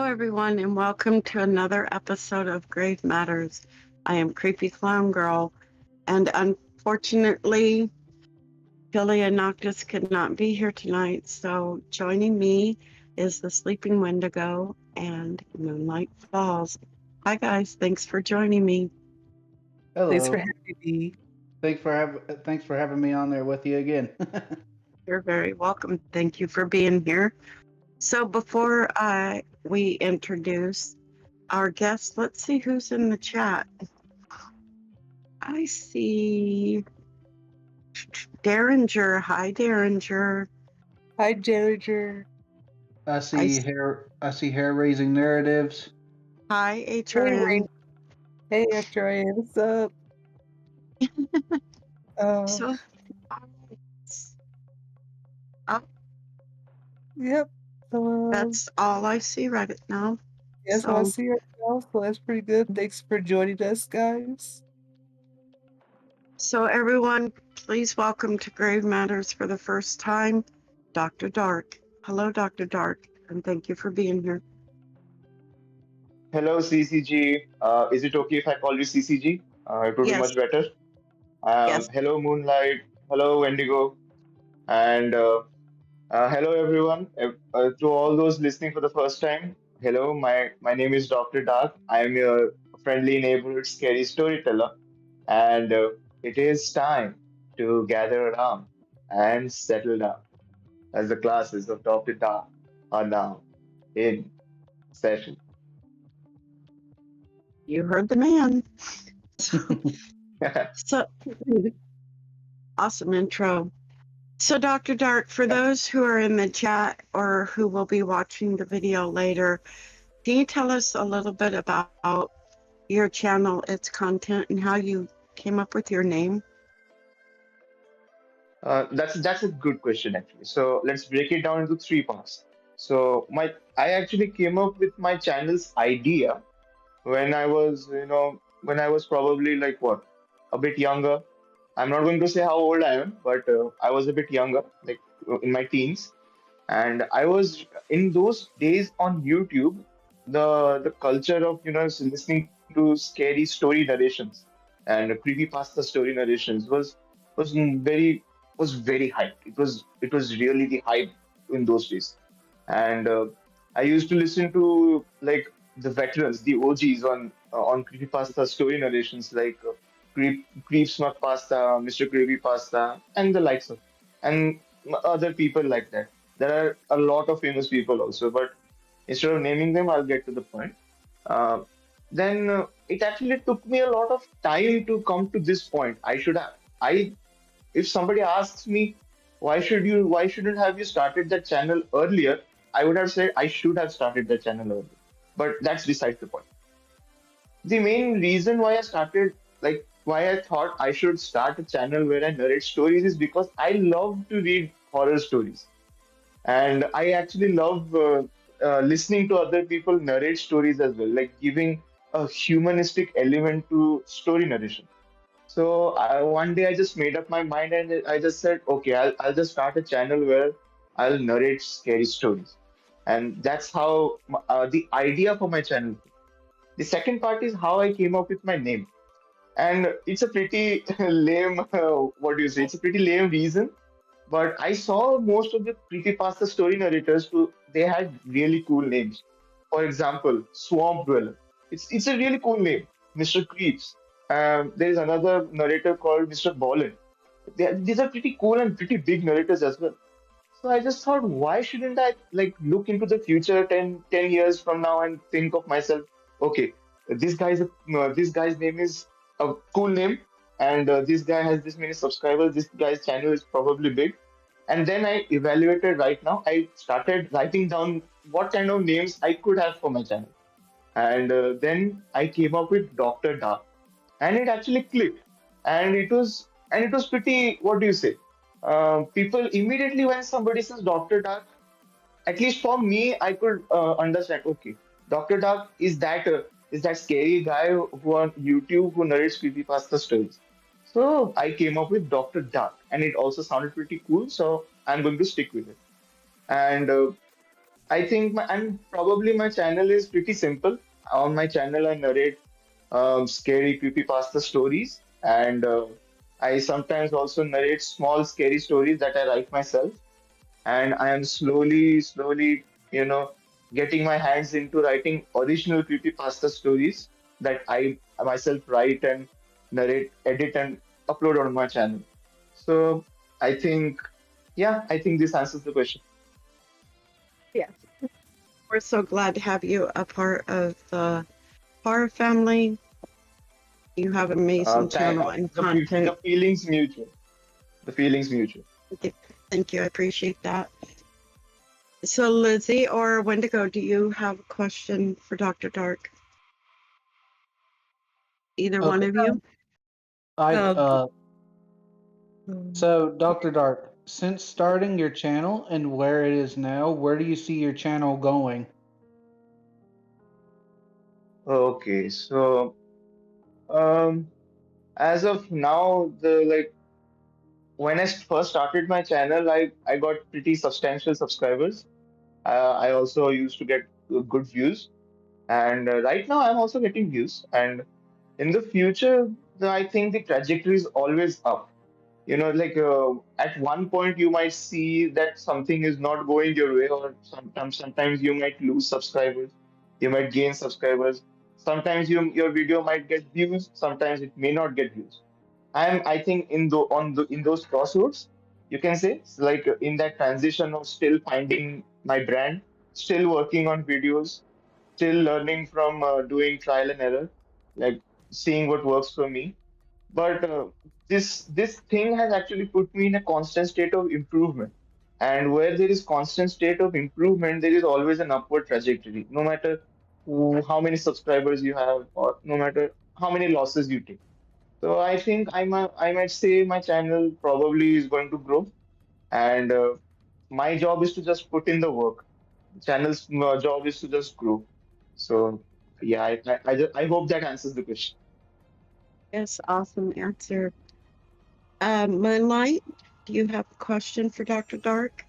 everyone, and welcome to another episode of Grave Matters. I am CreepyClownGirl, and unfortunately, Filia Noctis could not be here tonight, so joining me is the Sleeping Wendigo and Moonlight Falls. Hi, guys. Thanks for joining me. Thanks for Hello. having me. Thanks for having me on there with you again. You're very welcome. Thank you for being here. So, before we introduce our guest, let's see who's in the chat. I see Derringer. Hi, Derringer. Hi, Derringer. I see hair raising narratives. Hi, Hey, HRM. Hey, Victoria. What's up? Uh, So, uh, yep. that's all I see right now. Yes, I So, see right now, so that's pretty good. Thanks for joining us, guys. so everyone, please welcome to Grave Matters for the first time, Dr. Dark. Hello, Dr. Dark, and thank you for being here. Hello, CCG. Is it okay if I call you CCG? It would be Yes, much better. yes. Hello, Moonlight. Hello, Wendigo. And hello, everyone. To all those listening for the first time, hello. My name is Dr. Dark. I am your friendly neighborhood scary storyteller. And it is time to gather around and settle down as the classes of Dr. Dark are now in session. You heard the man. So, awesome intro. So, Dr. Dark, for those who are in the chat or who will be watching the video later, can you tell us a little bit about your channel, its content, and how you came up with your name? That's a good question actually. So let's break it down into three parts. So my I actually came up with my channel's idea when I was when I was probably like what, a bit younger. I'm not going to say how old I am, but I was a bit younger, like in my teens, and I was in those days on YouTube. The culture of listening to scary story narrations and creepypasta story narrations was very was very hyped. It was really the hype in those days, and I used to listen to like the veterans, the OGs on creepypasta story narrations like Creeps Pasta, Mr. Creepypasta, and the likes of, and other people like that. There are a lot of famous people also, but instead of naming them, I'll get to the point. Uh, then it actually took me a lot of time to come to this point. I if somebody asks me why shouldn't have you started that channel earlier, I would have said I should have started that channel earlier. But that's besides the point. The main reason why I started, like why I thought I should start a channel where I narrate stories, is because I love to read horror stories, and I actually love listening to other people narrate stories as well, like giving a humanistic element to story narration. So one day I just made up my mind and I just said, okay, I'll just start a channel where I'll narrate scary stories, and that's how the idea for my channel. The second part is how I came up with my name, and it's a pretty lame. What do you say? It's a pretty lame reason, but I saw most of the creepypasta story narrators who they had really cool names. For example, Swamp Dweller. It's a really cool name, Mr. Creeps. There is another narrator called Mr. Ballin. These are pretty cool and pretty big narrators as well. So I just thought, why shouldn't I like look into the future 10 years from now and think of myself, okay, this guy's name is a cool name, and this guy has this many subscribers. This guy's channel is probably big. And then I evaluated right now. I started writing down what kind of names I could have for my channel, and then I came up with Doctor Dark, and it actually clicked, and it was pretty. What do you say? People immediately when somebody says Doctor Dark, at least for me, I could understand. Okay, Doctor Dark is that scary guy who on YouTube who narrates creepypasta stories. So I came up with Doctor Dark, and it also sounded pretty cool. So I'm going to stick with it. And I think probably my channel is pretty simple. On my channel, I narrate scary creepypasta stories, and I sometimes also narrate small scary stories that I write myself. And I am slowly, you know, getting my hands into writing original creepypasta stories that I myself write and narrate, edit, and upload on my channel. So I think, yeah, I think this answers the question. Yes. We're so glad to have you a part of the horror family. You have amazing channel and The content. feelings mutual. The feelings mutual. Thank you. I appreciate that. So, Lizzie or Wendigo, do you have a question for Dr. Dark? Either one Okay. of you? I Uh, So Dr. Dark, since starting your channel and where it is now, where do you see your channel going? Okay, so um, as of now, the like when I first started my channel, I got pretty substantial subscribers. I also used to get good views, and right now I'm also getting views. And in the future, I think the trajectory is always up. At one point you might see that something is not going your way, or sometimes you might lose subscribers, you might gain subscribers. Sometimes your video might get views, sometimes it may not get views. I think in those crossroads, you can say, it's like in that transition of still finding my brand, still working on videos, still learning from doing trial and error, like seeing what works for me. But this thing has actually put me in a constant state of improvement. And where there is constant state of improvement, there is always an upward trajectory, no matter how many subscribers you have, or no matter how many losses you take. So I think I might say my channel probably is going to grow, and my job is to just put in the work. The channel's job is to just grow. So yeah, I hope that answers the question. Yes, awesome answer. Moonlight, do you have a question for Dr. Dark?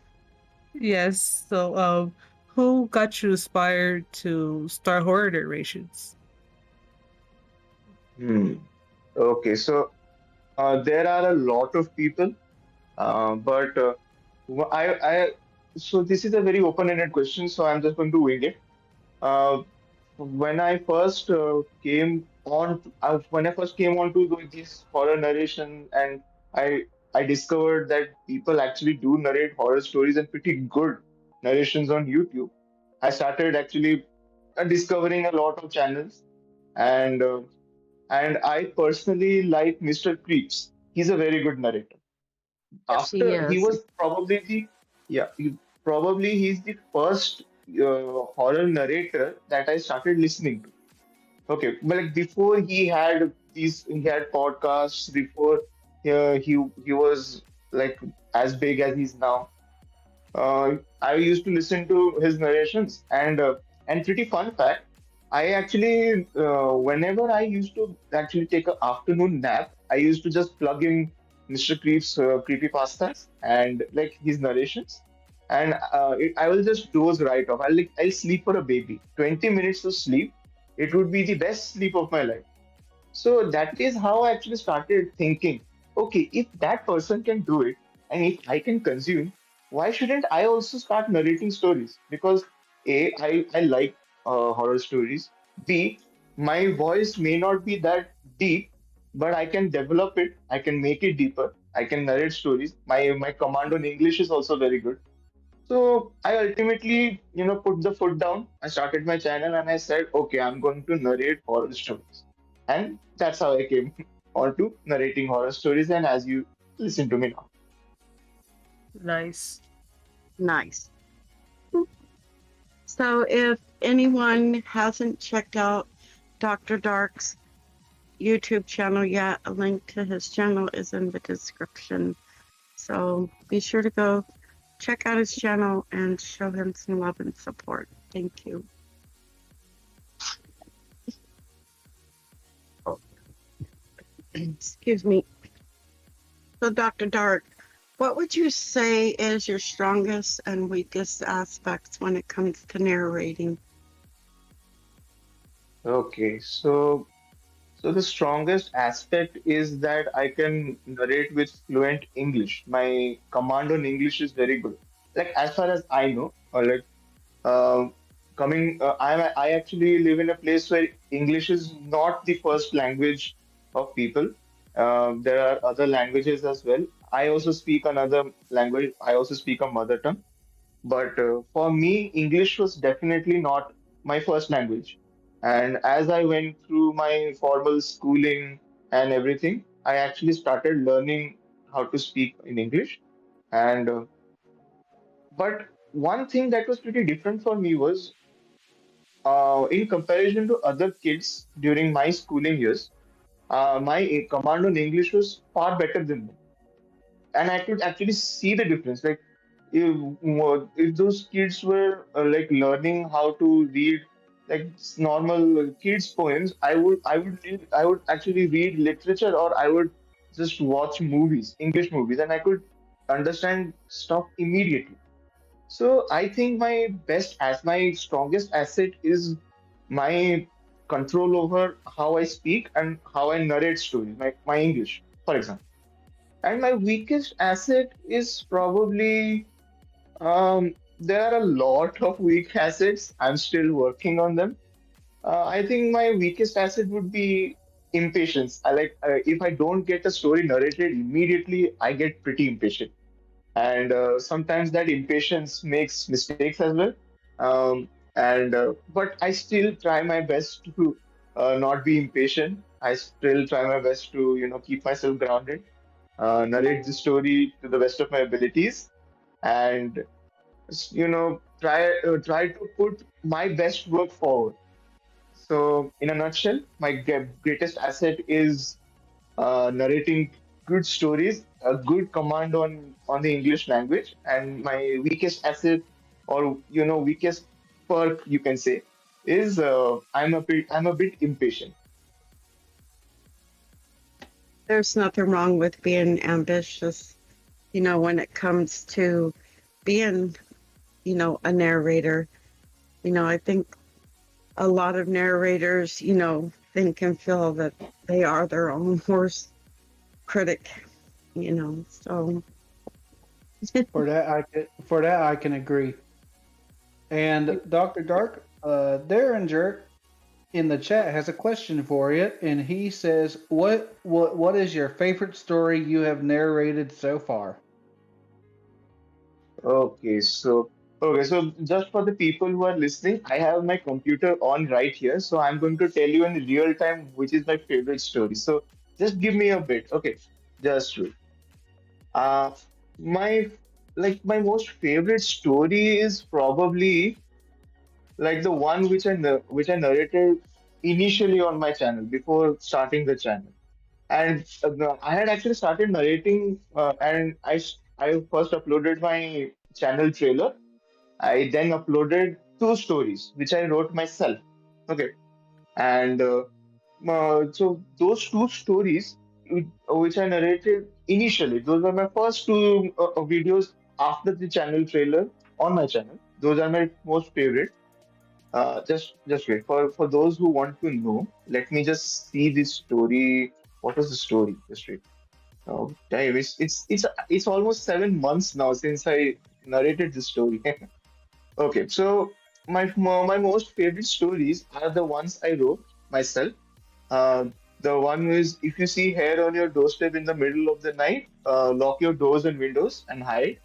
yes. So, who got you inspired to start horror narrations? Hmm. Okay, so there are a lot of people, but I so this is a very open-ended question, so I'm just going to wing it. Uh, when I first when I first came on to do this horror narration, and I I discovered that people actually do narrate horror stories and pretty good narrations on YouTube. I started actually discovering a lot of channels, and I personally like Mr. Creeps. He's a very good narrator. Yes, he After he is. was probably the yeah he, probably he's the first horror narrator that I started listening to. Okay, but like before he had podcasts before he was like as big as he's now. I used to listen to his narrations, and pretty fun fact, I actually whenever I used to actually take an afternoon nap, I used to just plug in Mr. Creep's creepy pastas and like his narrations, and I will just doze right off. I'll sleep for a baby. 20 minutes of sleep, it would be the best sleep of my life. So that is how I actually started thinking, okay, if that person can do it and if I can consume, why shouldn't I also start narrating stories? Because I like horror stories. B, my voice may not be that deep, but I can develop it. I can make it deeper. I can narrate stories. My command on English is also very good. So I ultimately, put the foot down. I started my channel and I said, okay, I'm going to narrate horror stories. And that's how I came onto narrating horror stories. And as you listen to me now. Nice. Nice. So, if anyone hasn't checked out Dr. Dark's YouTube channel yet, a link to his channel is in the description. So, be sure to go check out his channel and show him some love and support. Thank you. Excuse me. So, Dr. Dark, What would you say is your strongest and weakest aspects when it comes to narrating? Okay, so the strongest aspect is that I can narrate with fluent English. My command on English is very good. Like as far as I know, or like uh, I actually live in a place where English is not the first language of people. There are other languages as well. I also speak another language. I also speak a mother tongue. But for me, English was definitely not my first language. And as I went through my formal schooling and everything, I actually started learning how to speak in English. And but one thing that was pretty different for me was in comparison to other kids during my schooling years, my command on English was far better than them, and I could actually see the difference. Like if those kids were like learning how to read like normal kids poems, I would actually read literature, or I would just watch movies, English movies, and I could understand stuff immediately. So I think my strongest asset is my control over how I speak and how I narrate stories, my English, for example. And my weakest asset is probably there are a lot of weak assets. I'm still working on them. I think my weakest asset would be impatience. If I don't get a story narrated immediately, I get pretty impatient, and sometimes that impatience makes mistakes as well. And But I still try my best to not be impatient. I still try my best to keep myself grounded, narrate the story to the best of my abilities, and try to put my best work forward. So in a nutshell, my greatest asset is narrating good stories, a good command on the English language, and my weakest asset, or weakest perk, you can say, is I'm a bit impatient. There's nothing wrong with being ambitious, when it comes to being, a narrator. I think a lot of narrators, think and feel that they are their own worst critic, so For that I can agree. And Dr. Dark, Derringer in the chat has a question for you, and he says, "What is your favorite story you have narrated so far?" Okay, so just for the people who are listening, I have my computer on right here, so I'm going to tell you in real time which is my favorite story. So just give me a bit. Okay, just wait. Uh, my my most favorite story is probably like the one which I narrated initially on my channel before starting the channel. And I had actually started narrating, and I first uploaded my channel trailer. I then uploaded two stories which I wrote myself. Okay, and so those two stories which I narrated initially, those were my first two videos after the channel trailer on my channel. Those are my most favorite. Just wait for those who want to know. Let me just see this story. What was the story? Just wait. Oh, damn, it's almost 7 months now since I narrated this story. Okay, so my most favorite stories are the ones I wrote myself. The one is, if you see hair on your doorstep in the middle of the night, lock your doors and windows and hide.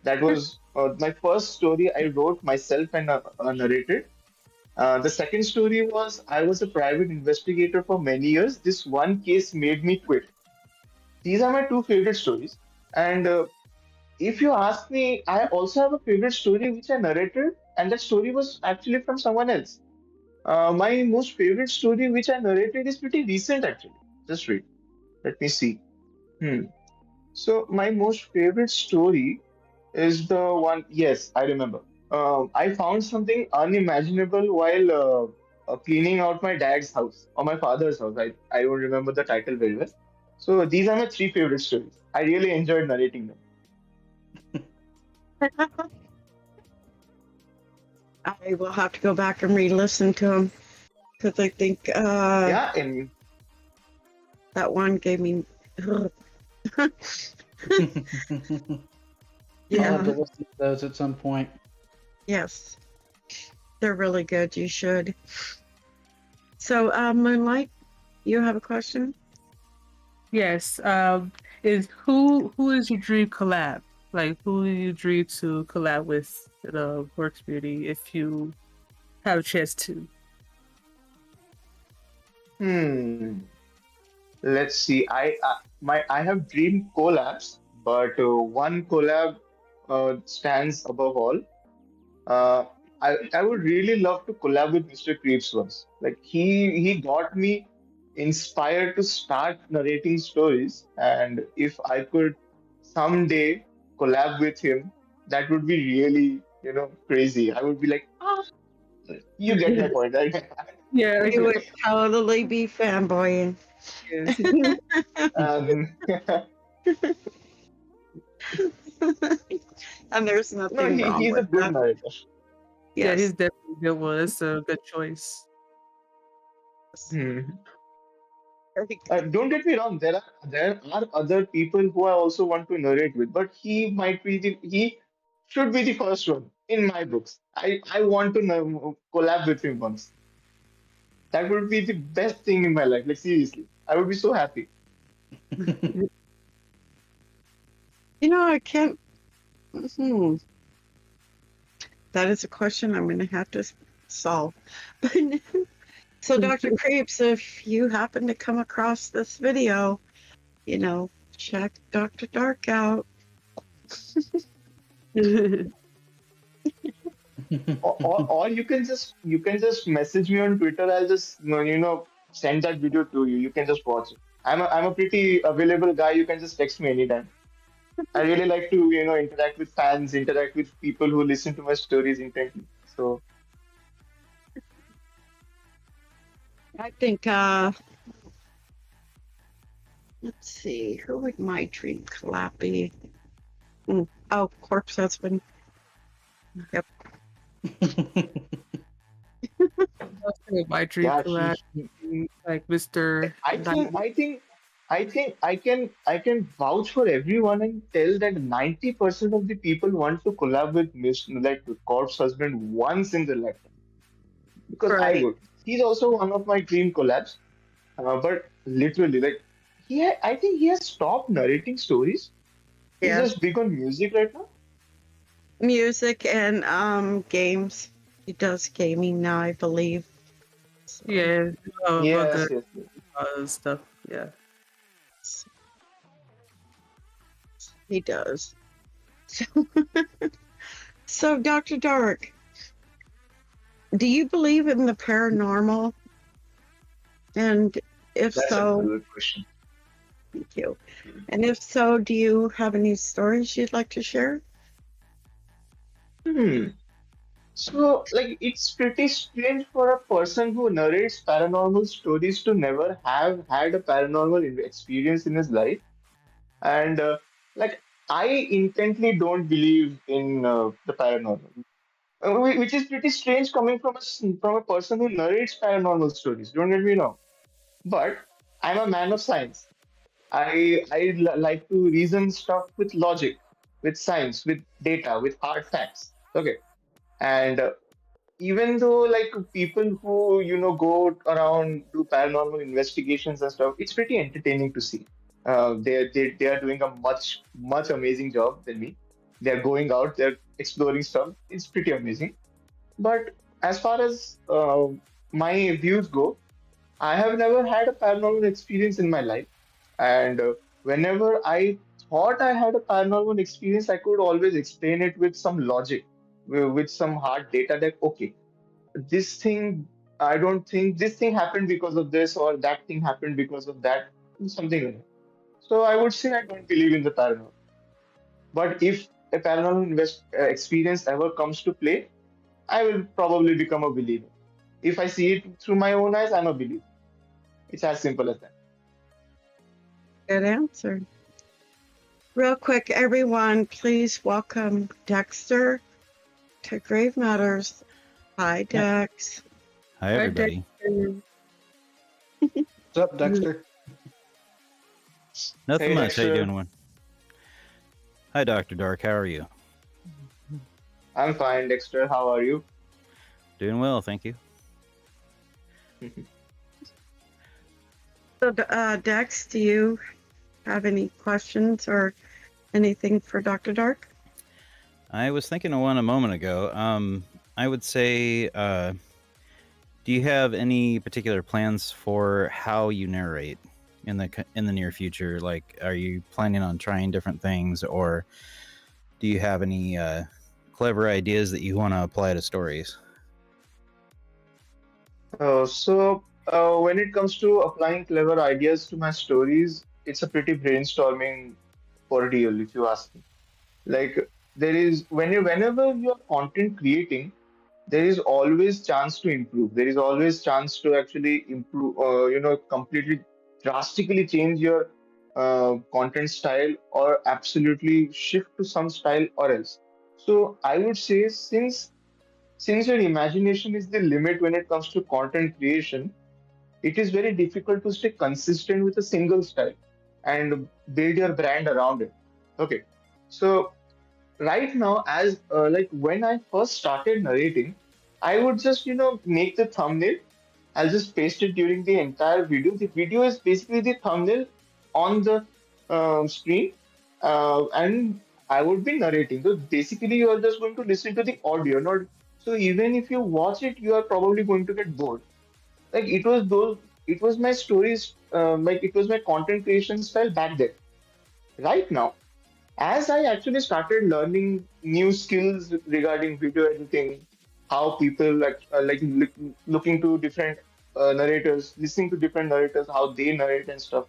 That was my first story I wrote myself and narrated. The second story was, I was a private investigator for many years. This one case made me quit. These are my two favorite stories. And if you ask me, I also have a favorite story which I narrated, and that story was actually from someone else. My most favorite story which I narrated is pretty recent, actually. Just wait. Let me see. Hmm. So, my most favorite story is the one, yes, I remember. I found something unimaginable while cleaning out my dad's house or my father's house. I don't remember the title very well. So these are my three favorite stories. I really enjoyed narrating them. I will have to go back and re-listen to them because I think Yeah, and that one gave me. I'll have to Yeah. listen to those at some point. Yes, they're really good. You should. So, Moonlight, you have a question? Yes. Is who is your dream collab? Like, who do you dream to collab with the Works Beauty if you have a chance to? hmm, let's see. I have dream collabs, but one collab stands above all. Uh, I would really love to collab with Mr. Creeps once. Like he got me inspired to start narrating stories, and if I could someday collab with him, that would be really, crazy. I would be like, you get my point, right? Yeah. You would totally be fanboying. Yes. um, And there's no, nothing wrong he's a with good that. narrator. Yeah, Yes. he's definitely a good one. That's a good choice. Hmm. Very good. Don't get me wrong. There are other people who I also want to narrate with, but he should be the first one in my books. I want to collab with him once. That would be the best thing in my life. Like seriously, I would be so happy. I can't. Hmm, that is a question I'm going to have to solve. So, Dr. Creeps, if you happen to come across this video, check Dr. Dark out. Or you can just message me on Twitter. I'll just send that video to you. You can just watch it. I'm a pretty available guy. You can just text me anytime. I really like to interact with fans, interact with people who listen to my stories intently. So I think, let's see, who would my dream collab be? Oh, Corpse Husband. Yep. My dream yeah, collab, like Mr. I think I think I think I can vouch for everyone and tell that 90% of the people want to collab with like Corpse Husband once in their lifetime because I Right. would. He's also one of my dream collabs, but literally like I think he has stopped narrating stories. He's Yeah. just big on music right now. Music and games. He does gaming now, I believe. So, Yeah, about Yes, the yes, yes. stuff. Yeah. he does. So, Dr. Dark, do you believe in the paranormal? And if That's a so, good question. thank you. And if so, do you have any stories you'd like to share? Hmm. So, like, it's pretty strange for a person who narrates paranormal stories to never have had a paranormal experience in his life. And, like, I intently don't believe in the paranormal, which is pretty strange coming from a person who narrates paranormal stories. Don't get me wrong. But I'm a man of science. I like to reason stuff with logic, with science, with data, with hard facts. Okay. And even though like people who go around do paranormal investigations and stuff, it's pretty entertaining to see. They are doing a much amazing job than me. They're going out, they're exploring stuff. It's pretty amazing. But as far as my views go, I have never had a paranormal experience in my life, and whenever I thought I had a paranormal experience, I could always explain it with some logic, with some hard data that okay, this thing, I don't think this thing happened because of this or that thing happened because of that, something like that. So I would say I don't believe in the paranormal. But if a paranormal experience ever comes to play, I will probably become a believer. If I see it through my own eyes, I'm a believer. It's as simple as that. Good answer. Real quick, everyone, please welcome Dexter to Grave Matters. Hi, Dex. Hi, everybody. What's up, Dexter? Nothing Hey, much. How you Dexter. doing, one? Hi, Dr. Dark. How are you? I'm fine, Dexter. How are you? Doing well, thank you. So, Dex, do you have any questions or anything for Dr. Dark? I was thinking of one a moment ago. I would say, do you have any particular plans for how you narrate in the near future? Like, are you planning on trying different things, or do you have any clever ideas that you want to apply to stories? When it comes to applying clever ideas to my stories, it's a pretty brainstorming ordeal, if you ask me. Like whenever you're content creating, there is always chance to improve. There is always chance to actually improve, completely drastically change your content style or absolutely shift to some style or else. So I would say since your imagination is the limit when it comes to content creation, it is very difficult to stay consistent with a single style and build your brand around it. Okay. So right now, as like when I first started narrating, I would just make the thumbnail. I'll just paste it during the entire video. The video is basically the thumbnail on the screen, and I would be narrating. So basically, you are just going to listen to the audio, not so. Even if you watch it, you are probably going to get bored. Like it was my stories, like it was my content creation style back then. Right now, as I actually started learning new skills regarding video editing, how people looking to different narrators, listening to different narrators, how they narrate and stuff,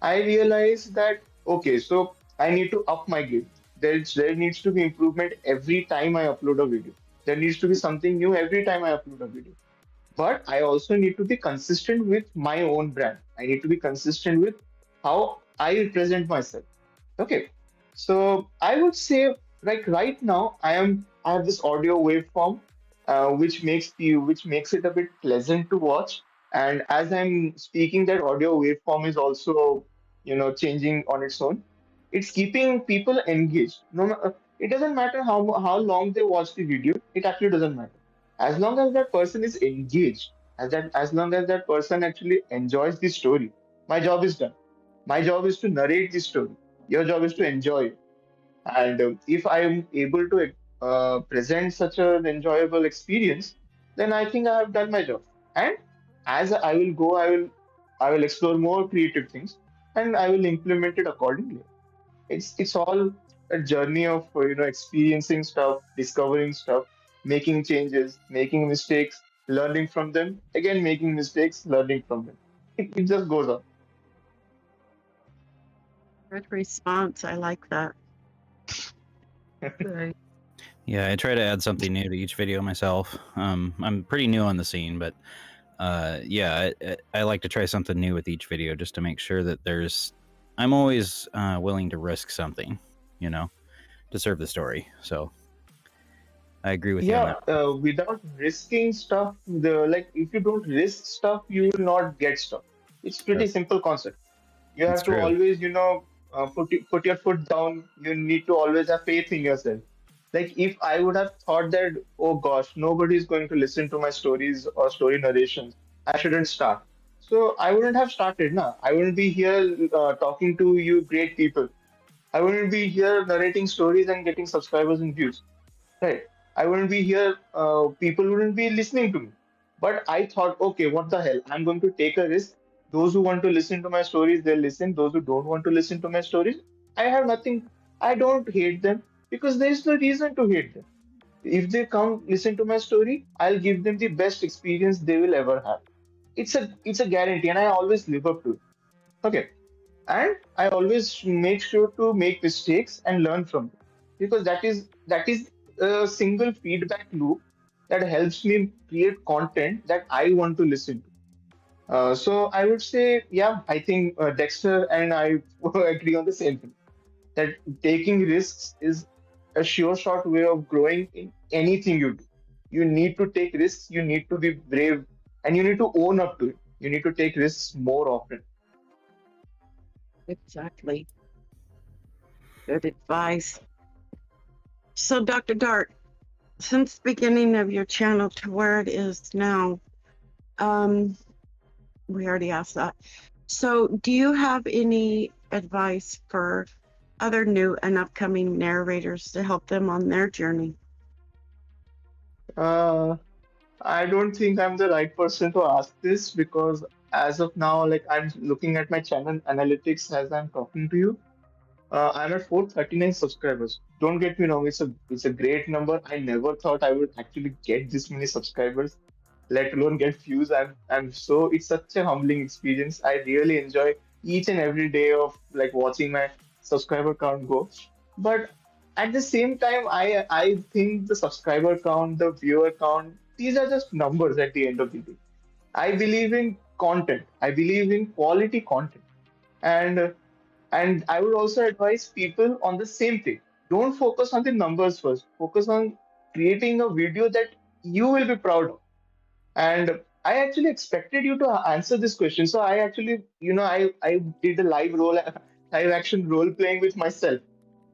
I realized that okay, so I need to up my game. There needs to be improvement every time I upload a video. There needs to be something new every time I upload a video. But I also need to be consistent with my own brand. I need to be consistent with how I represent myself. Okay. So I would say like right now I have this audio waveform which makes it a bit pleasant to watch. And as I'm speaking, that audio waveform is also changing on its own. It's keeping people engaged. It doesn't matter how long they watch the video. It actually doesn't matter. As long as that person is engaged, as long as that person actually enjoys the story, my job is done. My job is to narrate the story. Your job is to enjoy it. And if I am able to present such an enjoyable experience, then I think I have done my job. And as I will go, I will explore more creative things, and I will implement it accordingly. It's all a journey of experiencing stuff, discovering stuff, making changes, making mistakes, learning from them, again making mistakes, learning from them. It just goes on. Good response. I like that. Right. Yeah, I try to add something new to each video myself. I'm pretty new on the scene, but yeah, I like to try something new with each video just to make sure that I'm always willing to risk something, to serve the story. So I agree with you on Yeah, that. without risking stuff, if you don't risk stuff, you will not get stuff. It's pretty That's, simple concept. You that's have to true. always, put your foot down. You need to always have faith in yourself. Like if I would have thought that, oh gosh, nobody is going to listen to my stories or story narrations, I shouldn't start. So I wouldn't have started, na. I wouldn't be here talking to you great people. I wouldn't be here narrating stories and getting subscribers and views. Right. I wouldn't be here, people wouldn't be listening to me. But I thought, okay, what the hell? I'm going to take a risk. Those who want to listen to my stories, they'll listen. Those who don't want to listen to my stories, I have nothing. I don't hate them because there's no reason to hate them. If they come listen to my story, I'll give them the best experience they will ever have. It's a guarantee, and I always live up to it. Okay. And I always make sure to make mistakes and learn from them because that is a single feedback loop that helps me create content that I want to listen to. So I would say, yeah, I think Dexter and I agree on the same thing. that taking risks is a sure shot way of growing in anything you do. You need to take risks, you need to be brave, and you need to own up to it. You need to take risks more often. Exactly. Good advice. So, Dr. Dark, since the beginning of your channel to where it is now, we already asked that. So, do you have any advice for other new and upcoming narrators to help them on their journey? Uh, I don't think I'm the right person to ask this because as of now, like I'm looking at my channel analytics as I'm talking to you. I'm at 439 subscribers. Don't get me wrong, it's a great number. I never thought I would actually get this many subscribers, let alone get views. I'm so it's such a humbling experience. I really enjoy each and every day of like watching my subscriber count go. But at the same time, I think the subscriber count, the viewer count, these are just numbers at the end of the day. I believe in content. I believe in quality content. And and I would also advise people on the same thing. Don't focus on the numbers first. Focus on creating a video that you will be proud of. And I actually expected you to answer this question. So I actually, I did a live action role playing with myself.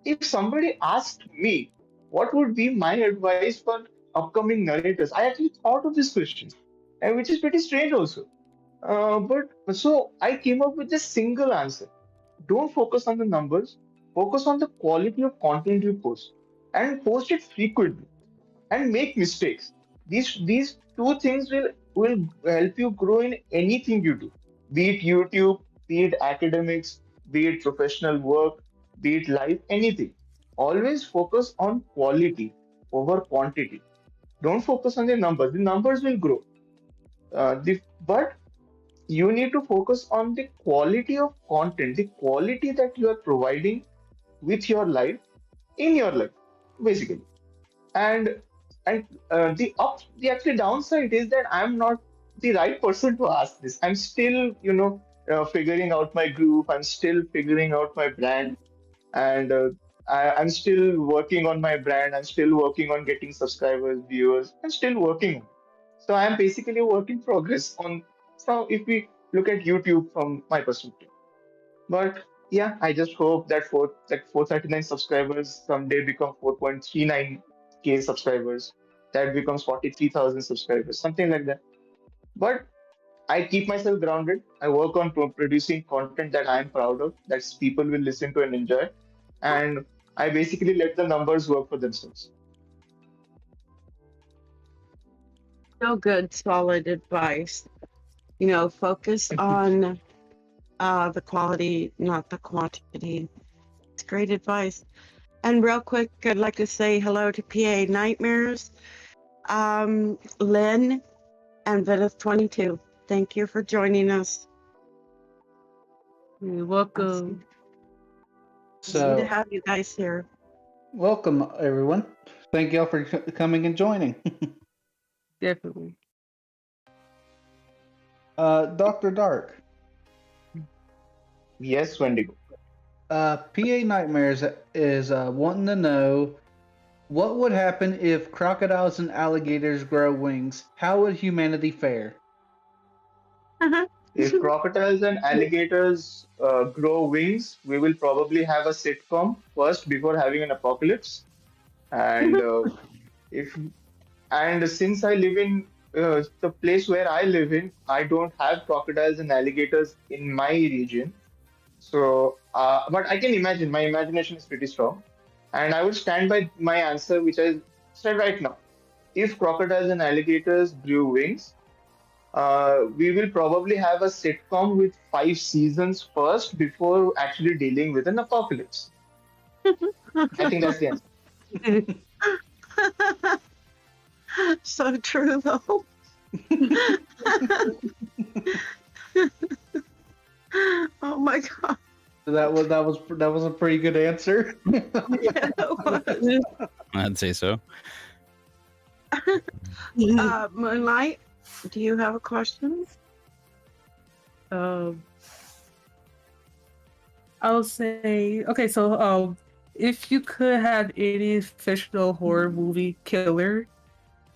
If somebody asked me what would be my advice for upcoming narrators, I actually thought of this question, and which is pretty strange also. But so I came up with this single answer. Don't focus on the numbers, focus on the quality of content you post and post it frequently and make mistakes. These two things will help you grow in anything you do, be it YouTube, be it academics, be it professional work, be it life, anything. Always focus on quality over quantity. Don't focus on the numbers. The numbers will grow. But you need to focus on the quality of content, the quality that you are providing with your life, in your life, basically. And the actually downside is that I'm not the right person to ask this. I'm still, figuring out my group. I'm still figuring out my brand, and I'm still working on my brand. I'm still working on getting subscribers, viewers. I'm still working on it. So I'm basically a work in progress on. So if we look at YouTube from my perspective, but yeah, I just hope that 439 subscribers someday become 4.39K subscribers. That becomes 43,000 subscribers, something like that. But I keep myself grounded. I work on producing content that I'm proud of, that people will listen to and enjoy. And I basically let the numbers work for themselves. So good, solid advice. Focus on the quality, not the quantity. It's great advice. And real quick, I'd like to say hello to PA Nightmares, Lynn, and Venice22. Thank you for joining us. You're welcome. Good to So, have you guys here. welcome everyone. Thank y'all for coming and joining. Definitely. Dr. Dark, Yes, Wendigo. PA Nightmares is wanting to know what would happen if crocodiles and alligators grow wings? How would humanity fare? If crocodiles and alligators grow wings, we will probably have a sitcom first before having an apocalypse. And if and since I live in the place where I live in, I don't have crocodiles and alligators in my region. So, but I can imagine. My imagination is pretty strong, and I would stand by my answer, which I said right now. If crocodiles and alligators grew wings, we will probably have a sitcom with 5 seasons first before actually dealing with an apocalypse. I think that's the answer. So true, though. Oh my God. That was a pretty good answer. Yeah, it was. I'd say so. Moonlight, do you have a question? I'll say okay. So, if you could have any fictional horror movie killer,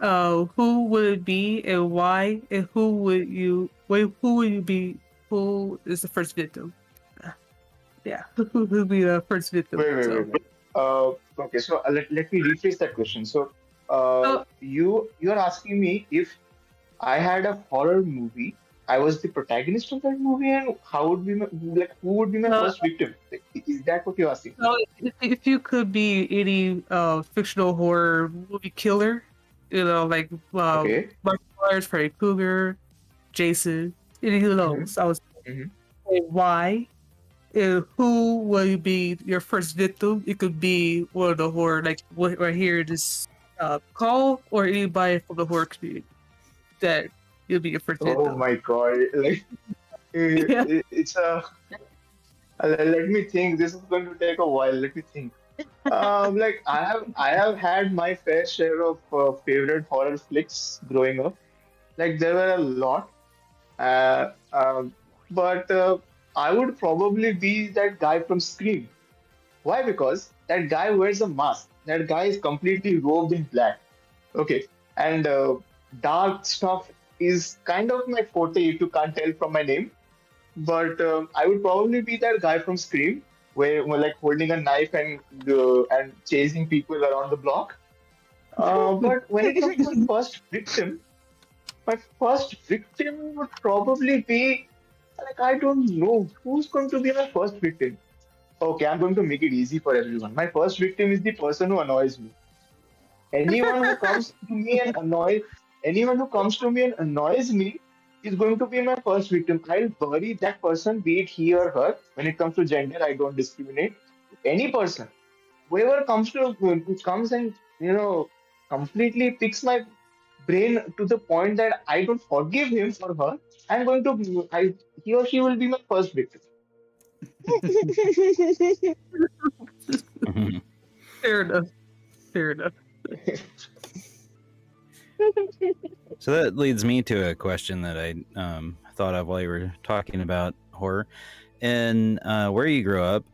who would it be and why? And who would you be? Who is the first victim? Uh, Yeah, who would be the first victim? Wait. Okay, so let me rephrase that question. So, Oh, you're asking me if I had a horror movie, I was the protagonist of that movie, and how would be my, like who would be my uh, first victim? Like, is that what you're asking? so if you could be any fictional horror movie killer, like Okay. Michael Myers, Freddy Krueger, Jason, any of hmm those, I was hmm say why. Who will be your first victim? It could be one of the horror, like what right here, this call, or anybody from the horror community that you'll be your first Oh victim. my God! Like, Yeah. it's a. Let me think. This is going to take a while. Let me think. Like I have had my fair share of favorite horror flicks growing up. Like there were a lot. Uh, um, but I would probably be that guy from Scream. Why? Because that guy wears a mask. That guy is completely robed in black. Okay. And dark stuff is kind of my forte if you can't tell from my name. But I would probably be that guy from Scream, where we're like holding a knife and chasing people around the block. But when it comes to my first victim would probably be like I don't know who's going to be my first victim. Okay, I'm going to make it easy for everyone. My first victim is the person who annoys me. Anyone who comes to me and annoys anyone who comes to me and annoys me is going to be my first victim. I'll bury that person, be it he or her. When it comes to gender, I don't discriminate. Any person, whoever comes and completely picks my brain to the point that I don't forgive him or her, I'm going to he or she will be my first victim. Fair enough. Fair enough. So that leads me to a question that I thought of while you were talking about horror. And where you grew up,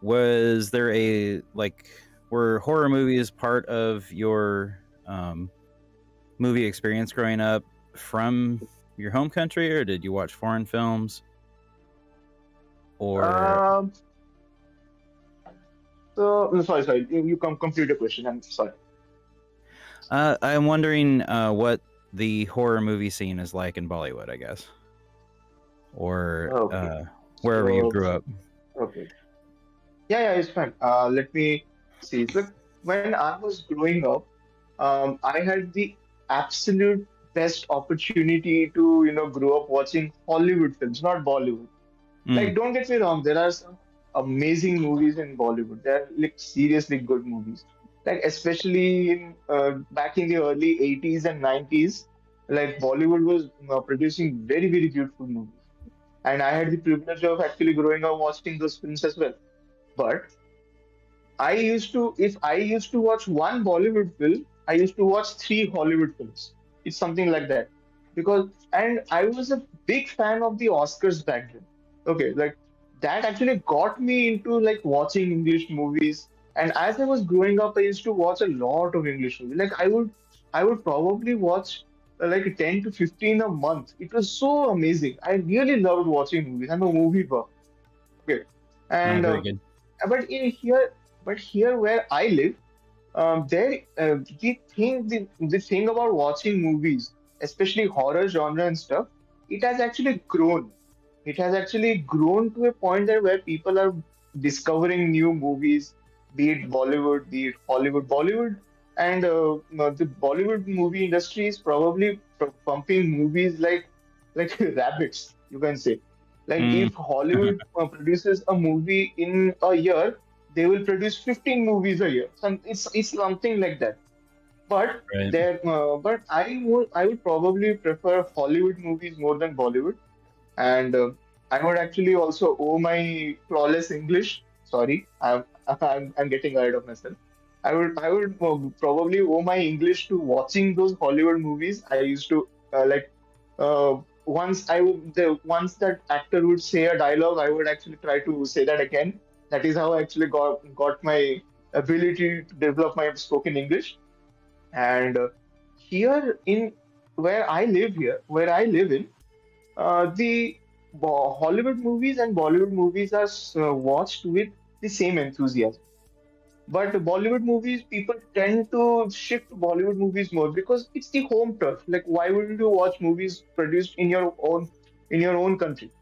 was there were horror movies part of your movie experience growing up from your home country, or did you watch foreign films? Or Um, so no, sorry. You complete the question. I'm sorry. I'm wondering what the horror movie scene is like in Bollywood, I guess, or Okay. wherever you So grew up. okay. Yeah, it's fine. Let me see. So when I was growing up, I had the absolute best opportunity to, grow up watching Hollywood films, not Bollywood. Mm, Like, don't get me wrong, there are some amazing movies in Bollywood. They're like seriously good movies. Like, especially back in the early 80s and 90s, like Bollywood was producing very, very beautiful movies. And I had the privilege of actually growing up watching those films as well. But if I used to watch one Bollywood film, I used to watch three Hollywood films. It's something like that. And I was a big fan of the Oscars back then. Okay, like that actually got me into like watching English movies. And as I was growing up, I used to watch a lot of English movies. Like I would probably watch like 10 to 15 a month. It was so amazing. I really loved watching movies. I'm a movie buff. Okay. And very good. but in here, but here where I live, there the thing about watching movies, especially horror genre and stuff, it has actually grown. It has actually grown to a point that where people are discovering new movies, be it Bollywood, be it Hollywood. Bollywood and the Bollywood movie industry is probably pumping movies like rabbits, you can say. Like Mm, if Hollywood produces a movie in a year, they will produce 15 movies a year. It's something like that. But right. I would probably prefer Hollywood movies more than Bollywood, and I would actually also owe my flawless English. Sorry, I'm getting ahead of myself. I would probably owe my English to watching those Hollywood movies. I used to like uh, once that actor would say a dialogue, I would actually try to say that again. That is how I actually got my ability to develop my spoken English. And here in where I live in, the Hollywood movies and Bollywood movies are watched with the same enthusiasm. But Bollywood movies, people tend to shift to Bollywood movies more because it's the home turf. Like, why wouldn't you watch movies produced in your own country?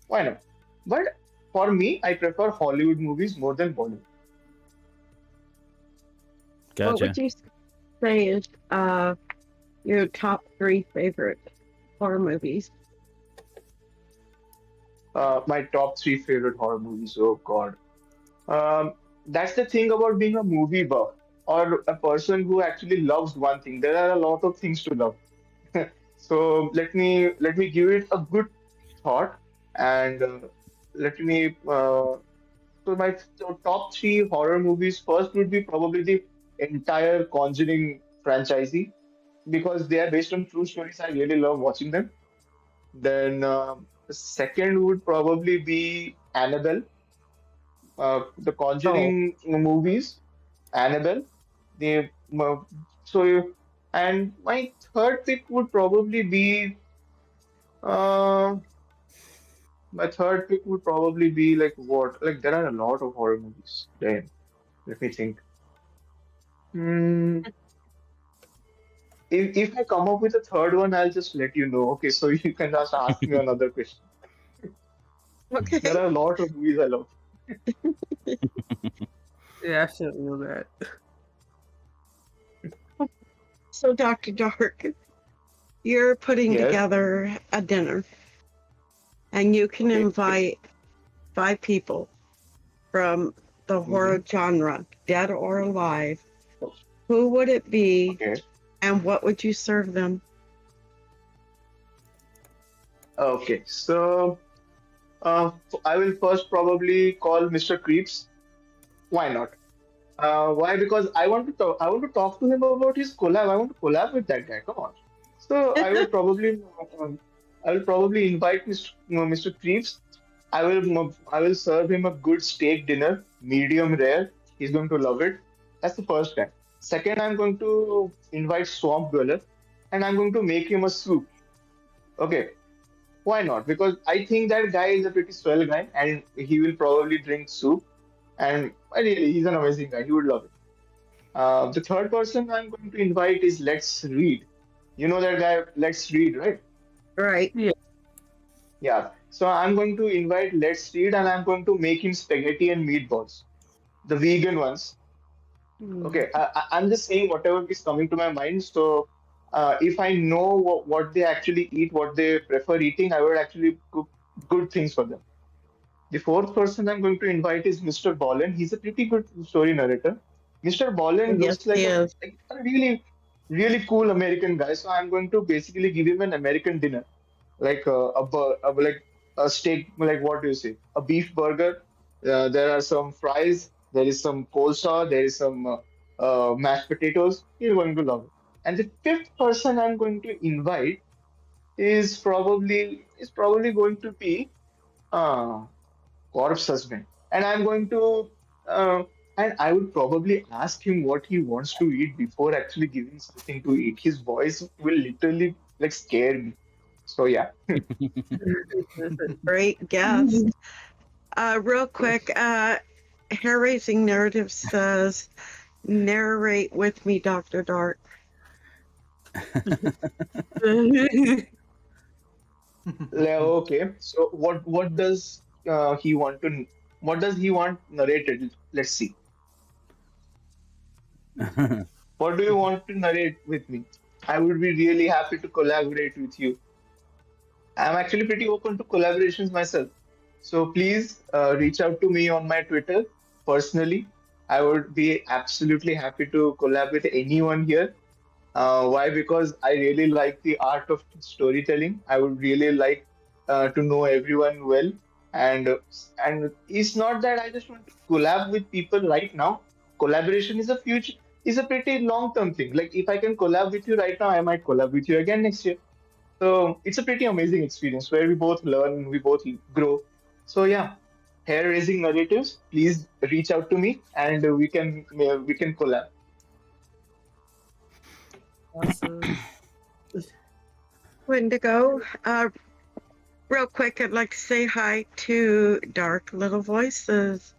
Why not? But for me, I prefer Hollywood movies more than Bollywood. What Gotcha. would you say is your top three favorite horror movies? My top three favorite horror movies. Oh God. That's the thing about being a movie buff or a person who actually loves one thing. There are a lot of things to love. So let me give it a good thought and let me. So my top three horror movies first would be probably the entire Conjuring franchisee because they are based on true stories. I really love watching them. Then the second would probably be Annabelle, the Oh, Conjuring movies, Annabelle. They so and my third pick would probably be uh, like what? Like there are a lot of horror movies. Damn, let me think. Hmm. If I come up with a third one, I'll just let you know. Okay, so you can just ask me another question. There okay. are a lot of movies I love. Yeah, I feel that. So, Dr. Dark, you're putting Yes. together a dinner and you can Okay. invite five people from the Mm-hmm. horror genre, dead or alive. Who would it be Okay. and what would you serve them? Okay. So I will first probably call Mr. Creeps. Why not? Why? Because I want to talk to him about his collab. I want to collab with that guy. Come on. So I will probably invite Mr. Creeps. I will serve him a good steak dinner, medium rare. He's going to love it. That's the first guy. Second, I'm going to invite Swamp Dweller, and I'm going to make him a soup. Okay, why not? Because I think that guy is a pretty swell guy, and he will probably drink soup. And really, he's an amazing guy. He would love it. The third person I'm going to invite is Let's Read. You know that guy, Let's Read, right? Right. Yeah. Yeah. So I'm going to invite Let's Read, and I'm going to make him spaghetti and meatballs, the vegan ones. Mm. Okay, I'm just saying whatever is coming to my mind. So if I know what they actually eat, what they prefer eating, I would actually cook good things for them. The fourth person I'm going to invite is Mr. Bolin. He's a pretty good story narrator. Mr. Bolin Yes, looks he is. like a really, really cool American guy. So I'm going to basically give him an American dinner, like like a steak, like what do you say, a beef burger. There are some fries. There is some coleslaw. There is some mashed potatoes. He's going to love it. And the fifth person I'm going to invite is probably going to be. Uh, Corpse husband. And I'm going to, and I would probably ask him what he wants to eat before actually giving something to eat. His voice will literally like scare me. So yeah, Great guess. Real quick, Hair Raising Narrative says, narrate with me, Dr. Dark. okay. So what does he want narrated? Let's see. What do you want to narrate with me? I would be really happy to collaborate with you. I'm actually pretty open to collaborations myself. So please reach out to me on my Twitter personally. I would be absolutely happy to collab with anyone here. Why? Because I really like the art of storytelling. I would really like to know everyone well, and it's not that I just want to collab with people right now. Collaboration is a pretty long term thing. Like if I can collab with you right now, I might collab with you again next year. So it's a pretty amazing experience where we both learn, we both grow. So yeah, hair raising narratives, please reach out to me and we can collab. Awesome. Wendigo, real quick, I'd like to say hi to Dark Little Voices.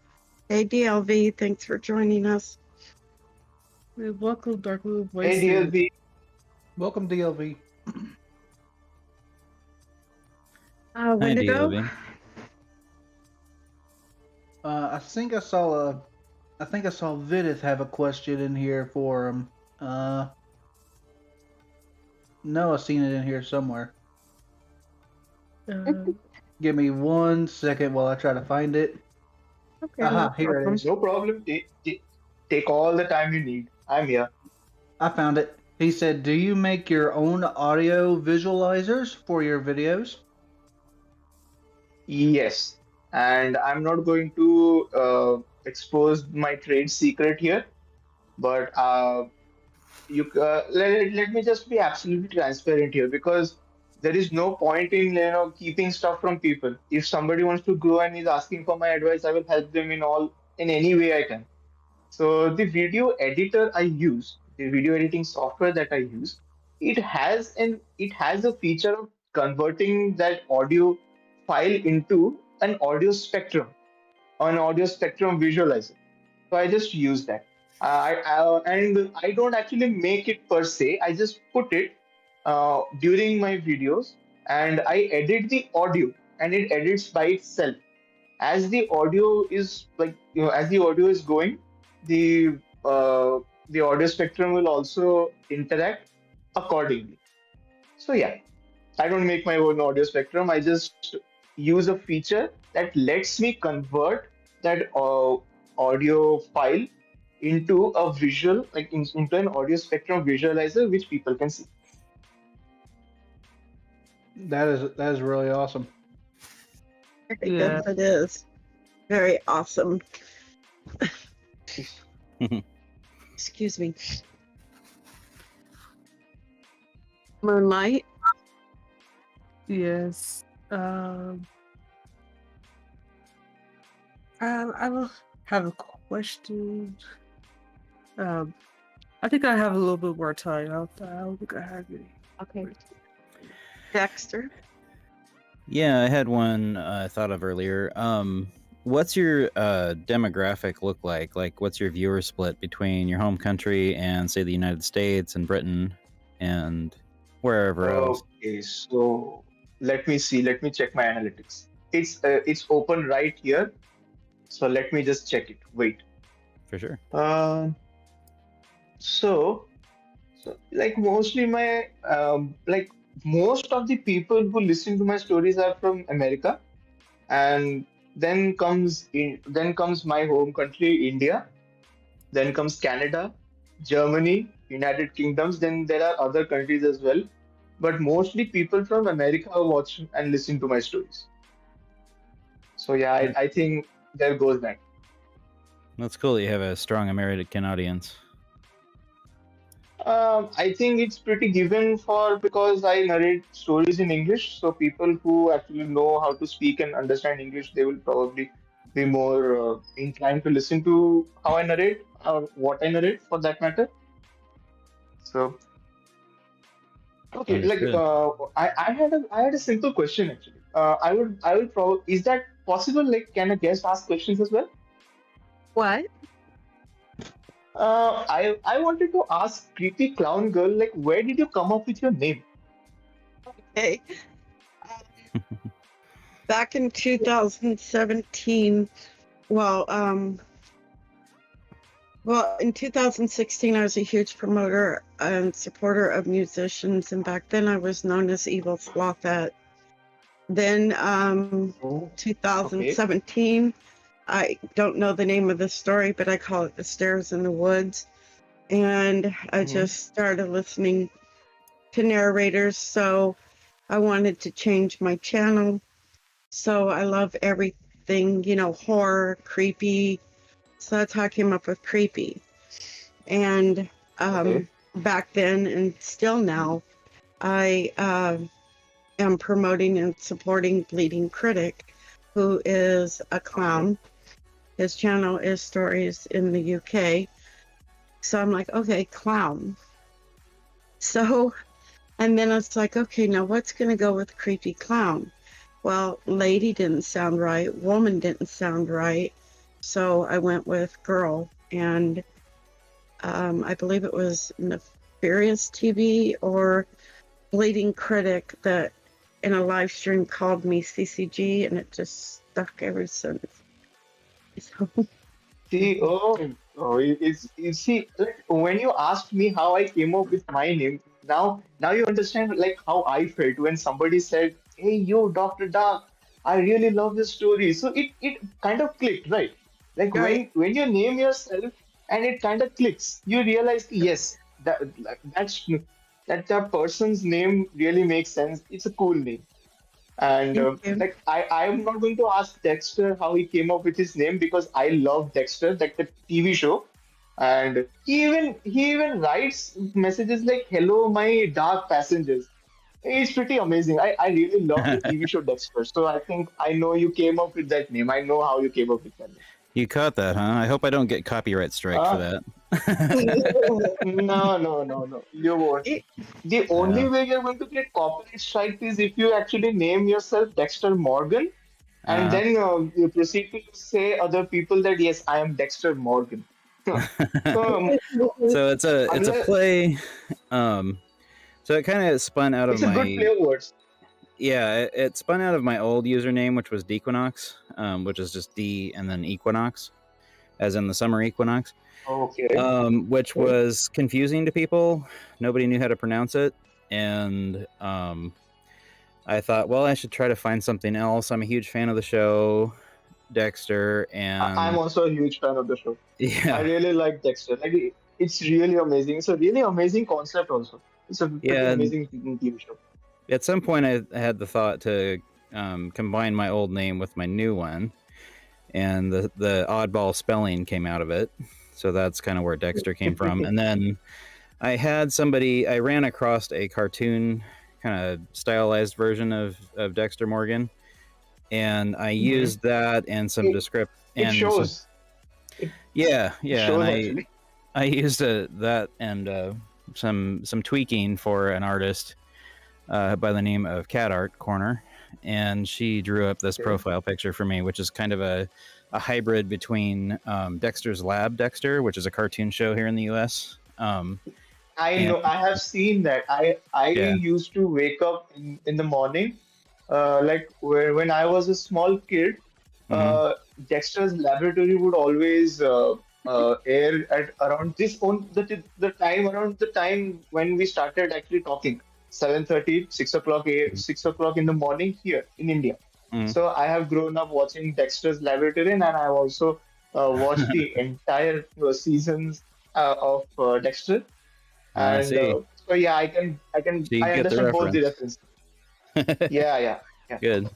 Hey, DLV, thanks for joining us. Welcome, Dark Blue Hey Voices. DLB, Welcome, DLV. Hi, Wendigo, DLB. I think I saw Vidith have a question in here for him. No, I've seen it in here somewhere. Uh, Give me 1 second while I try to find it. okay, Aha, here it problem. is. no problem. Take all the time you need. I'm here. I found it. He said, "Do you make your own audio visualizers for your videos?" Yes, and I'm not going to expose my trade secret here, but let me just be absolutely transparent here because there is no point in keeping stuff from people. If somebody wants to grow and is asking for my advice, I will help them in any way I can. So the video editor I use, the video editing software that I use, it has a feature of converting that audio file into an audio spectrum visualizer. So I just use that. And I don't actually make it per se. I just put it during my videos, and I edit the audio, and it edits by itself as the audio is as the audio is going, the uh, the audio spectrum will also interact accordingly. So yeah, I don't make my own audio spectrum. I just use a feature that lets me convert that audio file into a visual, into an audio spectrum visualizer, which people can see. That is really awesome. Yes, it is. Very awesome. Excuse me. Moonlight. yes. I will have a question. I think I have a little bit more time. I don't think I have any. Okay. Dexter. Yeah, I had one I thought of earlier. What's your demographic look like? Like, what's your viewer split between your home country and, say, the United States and Britain and wherever else? Okay, so let me see. Let me check my analytics. It's open right here. So let me just check it. Wait. For sure. So, like mostly most of the people who listen to my stories are from America, and then comes my home country, India. Then comes Canada, Germany, United Kingdoms. Then there are other countries as well, but mostly people from America watch and listen to my stories. So yeah, I think there goes that. That's cool that you have a strong American audience. I think it's pretty given because I narrate stories in English, so people who actually know how to speak and understand English, they will probably be more inclined to listen to how I narrate or what I narrate for that matter. So, okay, Understood. I had a simple question actually. I would probably, is that possible? Like, can a guest ask questions as well? What? I wanted to ask Creepy Clown Girl, like, where did you come up with your name? Okay. Back in 2017, well, in 2016, I was a huge promoter and supporter of musicians, and back then I was known as Evil Slothette. Then, Oh, okay. 2017, I don't know the name of the story, but I call it The Stairs in the Woods. And I just started listening to narrators, so I wanted to change my channel. So I love everything, horror, creepy. So that's how I came up with Creepy. And Okay. back then and still now, I am promoting and supporting Bleeding Critic, who is a clown. His channel is Stories in the UK. So I'm like, okay, clown. So, and then it's like, okay, now what's going to go with creepy clown? Well, lady didn't sound right. Woman didn't sound right. So I went with girl. And I believe it was Nefarious TV or Bleeding Critic that in a live stream called me CCG, and it just stuck ever since. So, See, see, like when you asked me how I came up with my name, now you understand like how I felt when somebody said, "Hey, you, Dr. Dark, I really love this story." So it kind of clicked, right? Like right. when you name yourself and it kind of clicks, you realize, yes, that person's name really makes sense. It's a cool name. And Thank you. like I'm not going to ask Dexter how he came up with his name because I love Dexter, like the TV show. And he even writes messages like "Hello, my dark passengers." It's pretty amazing. I really love the TV show Dexter. So I think I know you came up with that name. I know how you came up with that name. You caught that, huh? I hope I don't get copyright strike for Uh, that. no. You won't. It- The Yeah. only way you're going to get copyright strike is if you actually name yourself Dexter Morgan and Uh-huh. then you proceed to say other people that yes, I am Dexter Morgan. So So it's a unless play. Um, so it kind of spun out of it's a good play my of words. it spun out of my old username, which was Dequinox, which is just D and then Equinox, as in the summer equinox. Okay. Which Okay. was confusing to people. Nobody knew how to pronounce it, and I thought, well, I should try to find something else. I'm a huge fan of the show, Dexter, I'm and also a huge fan of the show. I yeah, really like Dexter. Like it's really amazing. It's a really amazing concept also. It's a pretty yeah. amazing TV show. At some point, I had the thought to combine my old name with my new one, and the oddball spelling came out of it. So that's kind of where Dexter came from. And then I ran across a cartoon kind of stylized version of Dexter Morgan, and I Mhm. used that and some It descript it and some, shows. It, it yeah, and shows actually. I used that and some tweaking for an artist by the name of Cat Art Corner, and she drew up this Okay. profile picture for me, which is kind of a hybrid between Dexter's Lab Dexter, which is a cartoon show here in the U.S. I And know. I have seen that. I yeah, used to wake up in the morning, like when I was a small kid. hmm Dexter's Laboratory would always air at around the time around the time when we started actually talking, 7:30, 6 o'clock in the morning here in India. hmm So I have grown up watching Dexter's Laboratory, and I've also watched the entire seasons of Dexter. I And see. so yeah, So you I get the understand both the reference. references. Yeah. Good.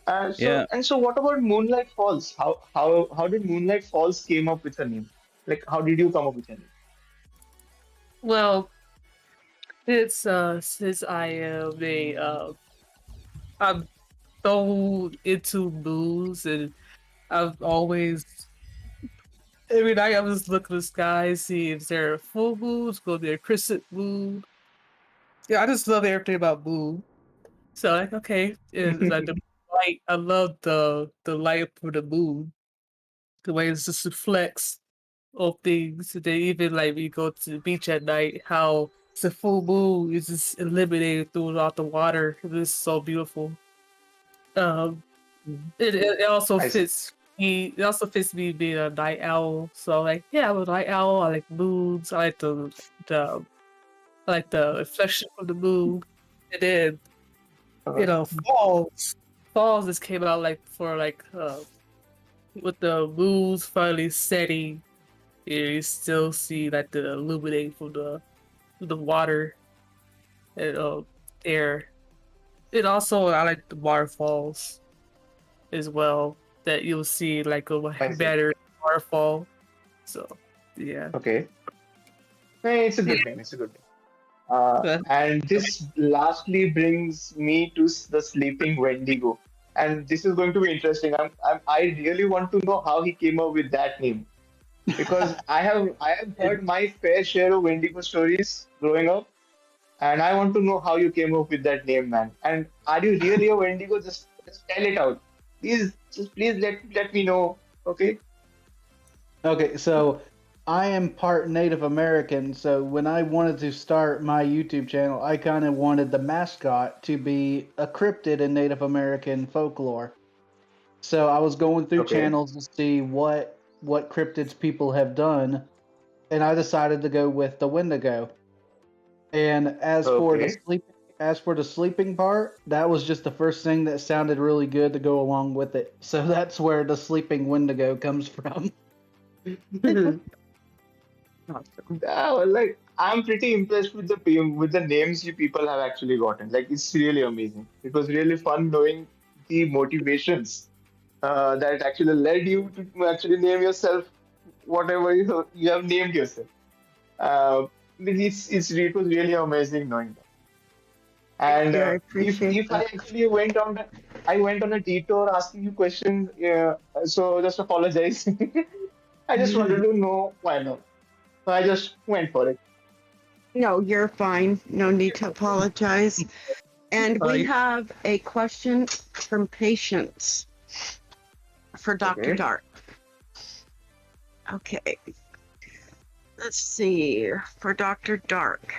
So Yeah. and so, what about Moonlight Falls? How did Moonlight Falls came up with a name? Like, how did you come up with a name? Well, it's since I am a I'm so into blues, and I've always every night I was looking at the sky, see if there a full moon, it's gonna be a crescent moon. Yeah, I just love everything about moon. So like, okay, it's like the light. I love the light from the moon, the way it's just reflects of things. And then even like we go to the beach at night, how it's a full moon is just illuminated throughout the water. It is so beautiful. Um, it also I see. fits me. It also fits me being a night owl. So like, yeah, I'm a night owl. I like moons. The I like the reflection from the moon. And then Uh, falls. Falls just came out like for like with the moons finally setting. You still see like the illuminating from the water and air. And also I like the waterfalls as well. That you'll see like a I see. better waterfall. So yeah. Okay. Hey, it's a Yeah. good name. It's a good name. And this lastly brings me to the sleeping Wendigo. And this is going to be interesting. I really want to know how he came up with that name because I have heard my fair share of Wendigo stories growing up, and I want to know how you came up with that name, man. And are you really a Wendigo? Just tell it out. Please let me know. Okay. Okay, so I am part Native American, so when I wanted to start my YouTube channel, I kind of wanted the mascot to be a cryptid in Native American folklore. So I was going through Okay. channels to see what cryptids people have done, and I decided to go with the Wendigo. And Okay. as for the sleeping part, that was just the first thing that sounded really good to go along with it. So that's where the sleeping Wendigo comes from. Awesome. Like I'm pretty impressed with the names you people have actually gotten. Like it's really amazing. It was really fun knowing the motivations that actually led you to actually name yourself whatever you have named yourself. Uh, it was really amazing knowing that. Thank And you. I appreciate if I that. actually I went on a detour asking you questions. So just apologize. I just wanted to know why not. So I just went for it. No, you're fine. No need to apologize. And we Sorry. have a question from Patience for Dr. Okay. Dark. Okay. Let's see. For Dr. Dark.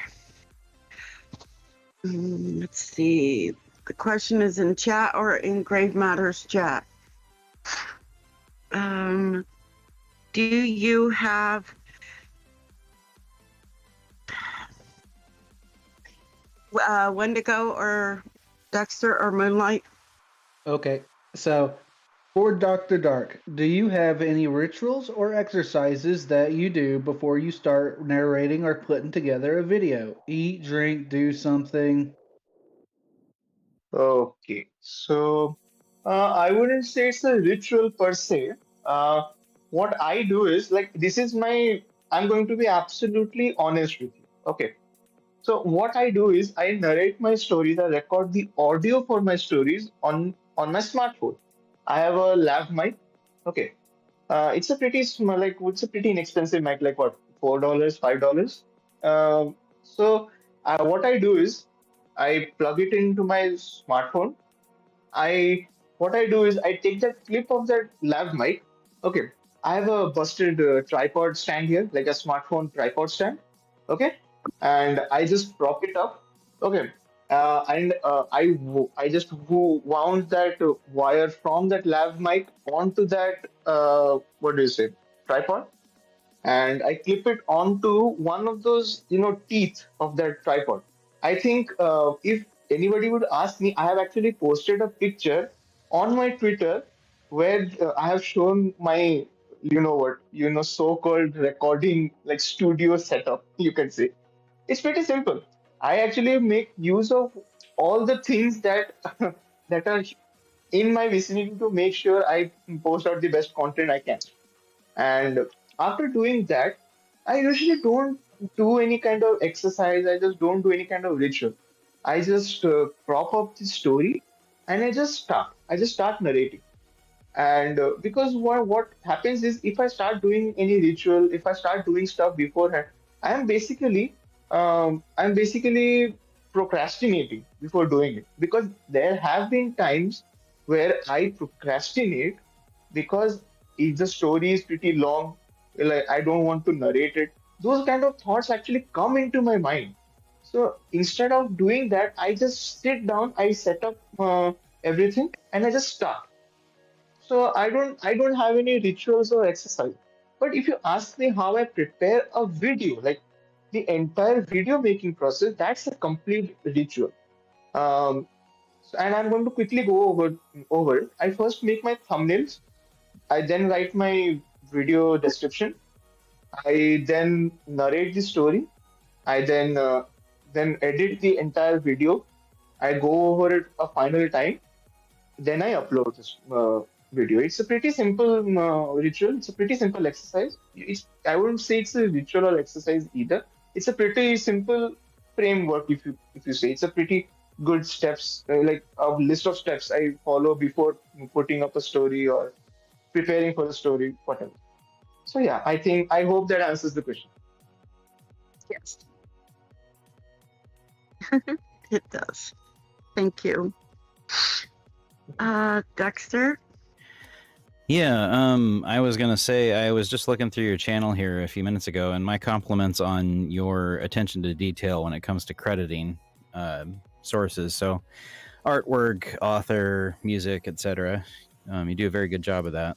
Let's see. The question is in chat or in Grave Matters chat. Do you have Wendigo or Dexter or Moonlight? Okay, so for Dr. Dark, do you have any rituals or exercises that you do before you start narrating or putting together a video? Eat, drink, do something? Okay. So I wouldn't say it's a ritual per se. Uh, what I do is like this is my. I'm going to be absolutely honest with you. Okay. So what I do is I narrate my stories. I record the audio for my stories on my smartphone. I have a lav mic. Okay. It's a pretty small, like it's a pretty inexpensive mic, like what, $4, $5. So what I do is I plug it into my smartphone. I What I do is I take that clip of that lav mic. Okay, I have a busted tripod stand here, like a smartphone tripod stand. Okay, and I just prop it up. Okay, and I just wound that wire from that lav mic onto that what do you say, tripod, and I clip it onto one of those, teeth of that tripod. I think if anybody would ask me, I have actually posted a picture on my Twitter where I have shown my, so-called recording like studio setup, you can say. It's pretty simple. I actually make use of all the things that that are in my vicinity to make sure I post out the best content I can. And after doing that, I usually don't do any kind of exercise. I just don't do any kind of ritual. I just prop up the story and I just start. I just start narrating. And because what happens is if I start doing any ritual, if I start doing stuff beforehand, I'm basically procrastinating before doing it. Because there have been times where I procrastinate because if the story is pretty long, like I don't want to narrate it. Those kind of thoughts actually come into my mind. So instead of doing that, I just sit down, I set up everything, and I just start. So I don't have any rituals or exercise. But if you ask me how I prepare a video, like the entire video making process, that's a complete ritual. And I'm going to quickly go over it. I first make my thumbnails. I then write my video description. I then narrate the story. I then edit the entire video. I go over it a final time. Then I upload this video. It's a pretty simple ritual. It's a pretty simple exercise. I wouldn't say it's a ritual or exercise either. It's a pretty simple framework, if you say. It's a pretty good steps, like a list of steps I follow before putting up a story or preparing for the story, whatever. So yeah, I hope that answers the question. Yes, it does. Thank you. Dexter? Yeah, I was gonna say I was just looking through your channel here a few minutes ago, and my compliments on your attention to detail when it comes to crediting sources. So, artwork, author, music, etc. You do a very good job of that.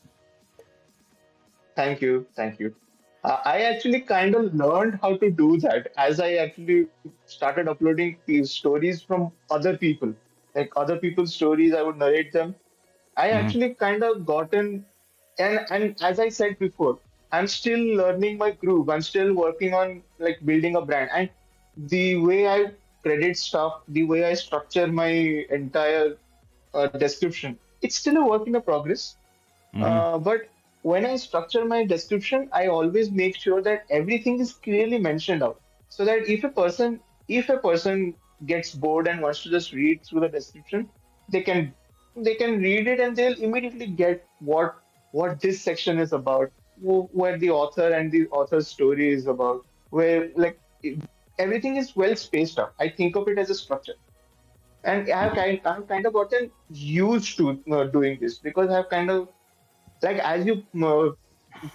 Thank you, thank you. I actually kind of learned how to do that as I actually started uploading these stories from other people, like other people's stories. I would narrate them. I Hmm. actually kind of gotten, and as I said before, I'm still learning my groove. I'm still working on like building a brand, and the way I credit stuff, the way I structure my entire description, it's still a work in a progress. Hmm. But when I structure my description, I always make sure that everything is clearly mentioned out, so that if a person gets bored and wants to just read through the description, they can they can read it and they'll immediately get what this section is about, where the author and the author's story is about, where like everything is well spaced out. I think of it as a structure, and I've kind of gotten used to doing this because I've kind of like as you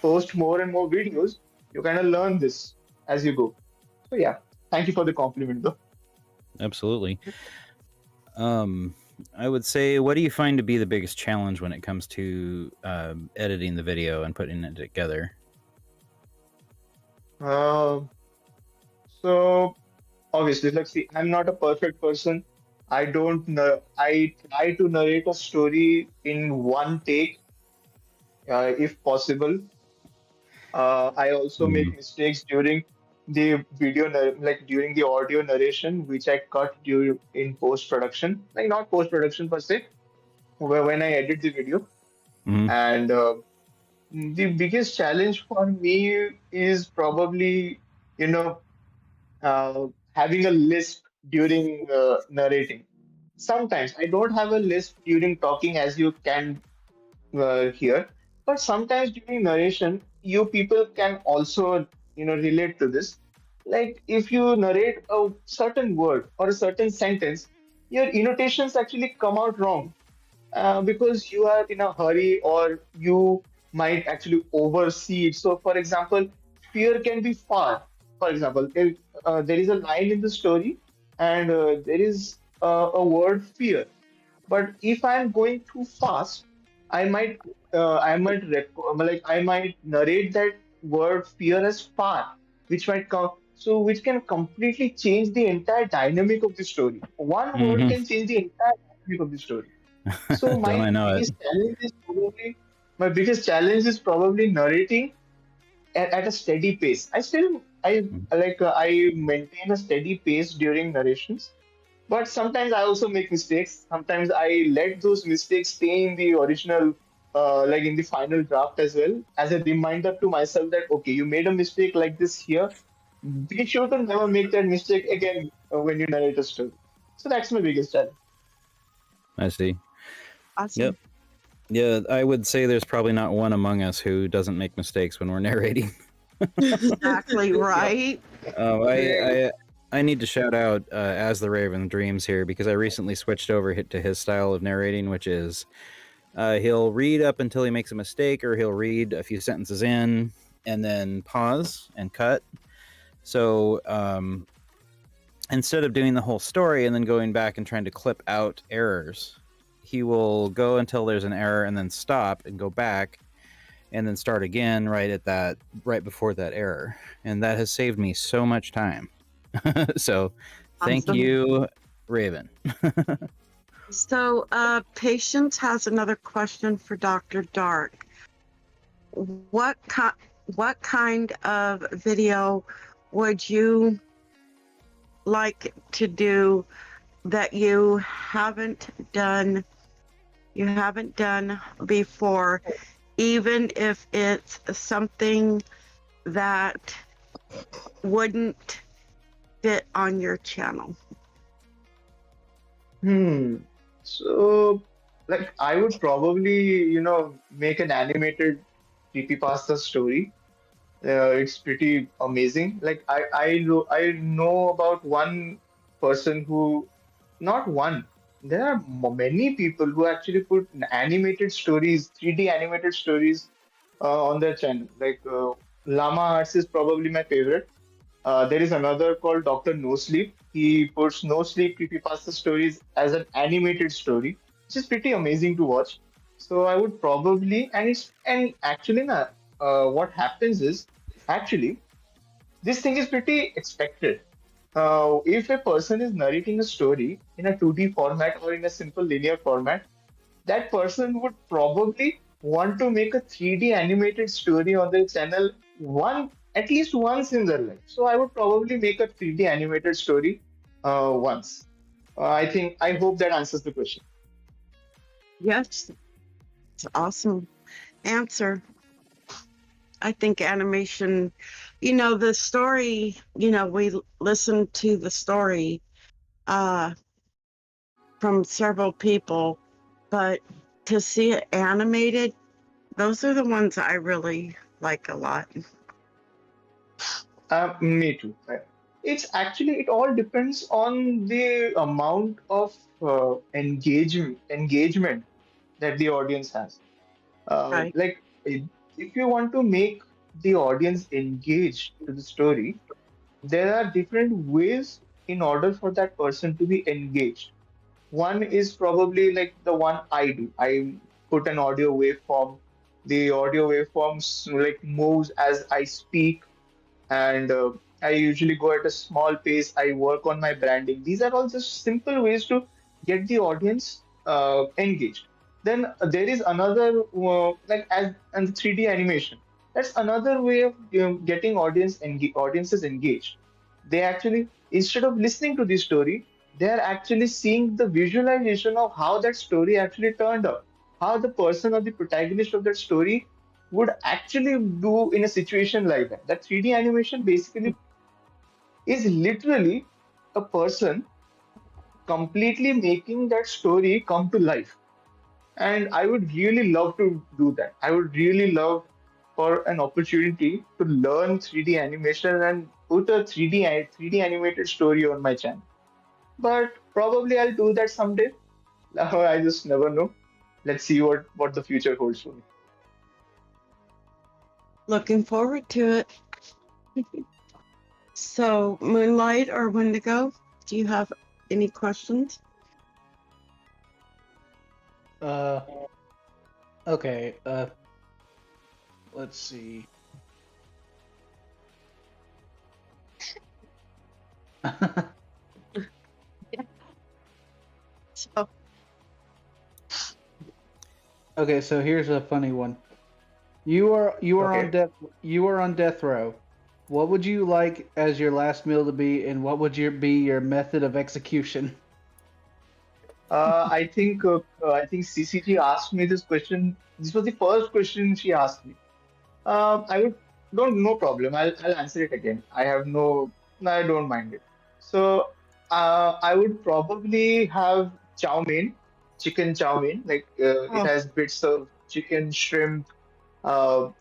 post more and more videos, you kind of learn this as you go. So yeah, thank you for the compliment though. Absolutely. I would say, what do you find to be the biggest challenge when it comes to editing the video and putting it together? Uh, so obviously, like see, I'm not a perfect person. I don't know. I try to narrate a story in one take, if possible. I also make Mm. mistakes during the like during the audio narration, which I cut during in post production, like not post production per se, when I edit the video. Mhm. And the biggest challenge for me is probably, you know, having a lisp during narrating. Sometimes I don't have a lisp during talking, as you can here, but sometimes during narration, you people can also, relate to this. Like if you narrate a certain word or a certain sentence, your annotations actually come out wrong because you are in a hurry or you might actually oversee it. So, for example, fear can be far. For example, if there is a line in the story and there is a word fear, but if I'm going too fast, I might narrate that word fear as far, which might come, so which can completely change the entire dynamic of the story. One word Mhm. can change the entire dynamic of the story. So Don't I know it? my biggest challenge is probably narrating at a steady pace. I maintain a steady pace during narrations, but sometimes I also make mistakes. Sometimes I let those mistakes stay in the original, like in the final draft as well, as a reminder to myself that okay, you made a mistake like this here. Be sure to never make that mistake again when you narrate a story. So that's my biggest challenge. I see. Awesome. Yep. Yeah, I would say there's probably not one among us who doesn't make mistakes when we're narrating. Exactly right. I need to shout out As the Raven Dreams here because I recently switched over to his style of narrating, which is he'll read up until he makes a mistake, or he'll read a few sentences in and then pause and cut. So instead of doing the whole story and then going back and trying to clip out errors, he will go until there's an error and then stop and go back and then start again right before that error, and that has saved me so much time. So thank Awesome. you, Raven. So, Patience has another question for Dr. Dark. What kind of video would you like to do that you haven't done before, even if it's something that wouldn't fit on your channel? So, like, I would probably, make an animated creepypasta story. It's pretty amazing. Like, I know about one person who, not one, there are many people who actually put animated stories, 3D animated stories, on their channel. Like, Llama Arts is probably my favorite. There is another called Dr. No Sleep. He puts No Sleep creepypasta stories as an animated story, which is pretty amazing to watch. So I would probably, and actually, what happens is actually this thing is pretty expected. If a person is narrating a story in a 2D format or in a simple linear format, that person would probably want to make a 3D animated story on their channel at least once in their life. So I would probably make a 3D animated story once. I hope that answers the question. Yes, it's awesome answer. I think animation, the story, we listen to the story from several people, but to see it animated, those are the ones I really like a lot. Me too. It all depends on the amount of engagement that the audience has. Right. Like, if you want to make the audience engaged to the story, there are different ways in order for that person to be engaged. One is probably like the one I do. I put an audio waveform. The audio waveforms like moves as I speak, and I usually go at a small pace. I work on my branding. These are all just simple ways to get the audience engaged. Then there is another like as and 3D animation. That's another way of getting audiences engaged. They actually, instead of listening to the story, they are actually seeing the visualization of how that story actually turned out, how the person or the protagonist of that story would actually do in a situation like that. That 3D animation basically is literally a person completely making that story come to life. And I would really love to do that. I would really love for an opportunity to learn 3D animation and put a 3D animated story on my channel. But probably I'll do that someday. I just never know. Let's see what the future holds for me. Looking forward to it. So, Moonlight or Wendigo, do you have any questions? Okay. Let's see. So, Okay, so here's a funny one. You are Okay. on death row. What would you like as your last meal to be, and what would be your method of execution? I think CCG asked me this question. This was the first question she asked me. I would don't no problem. I'll answer it again. I don't mind it. So I would probably have chow mein, chicken chow mein. Like it oh, has bits of chicken, shrimp. I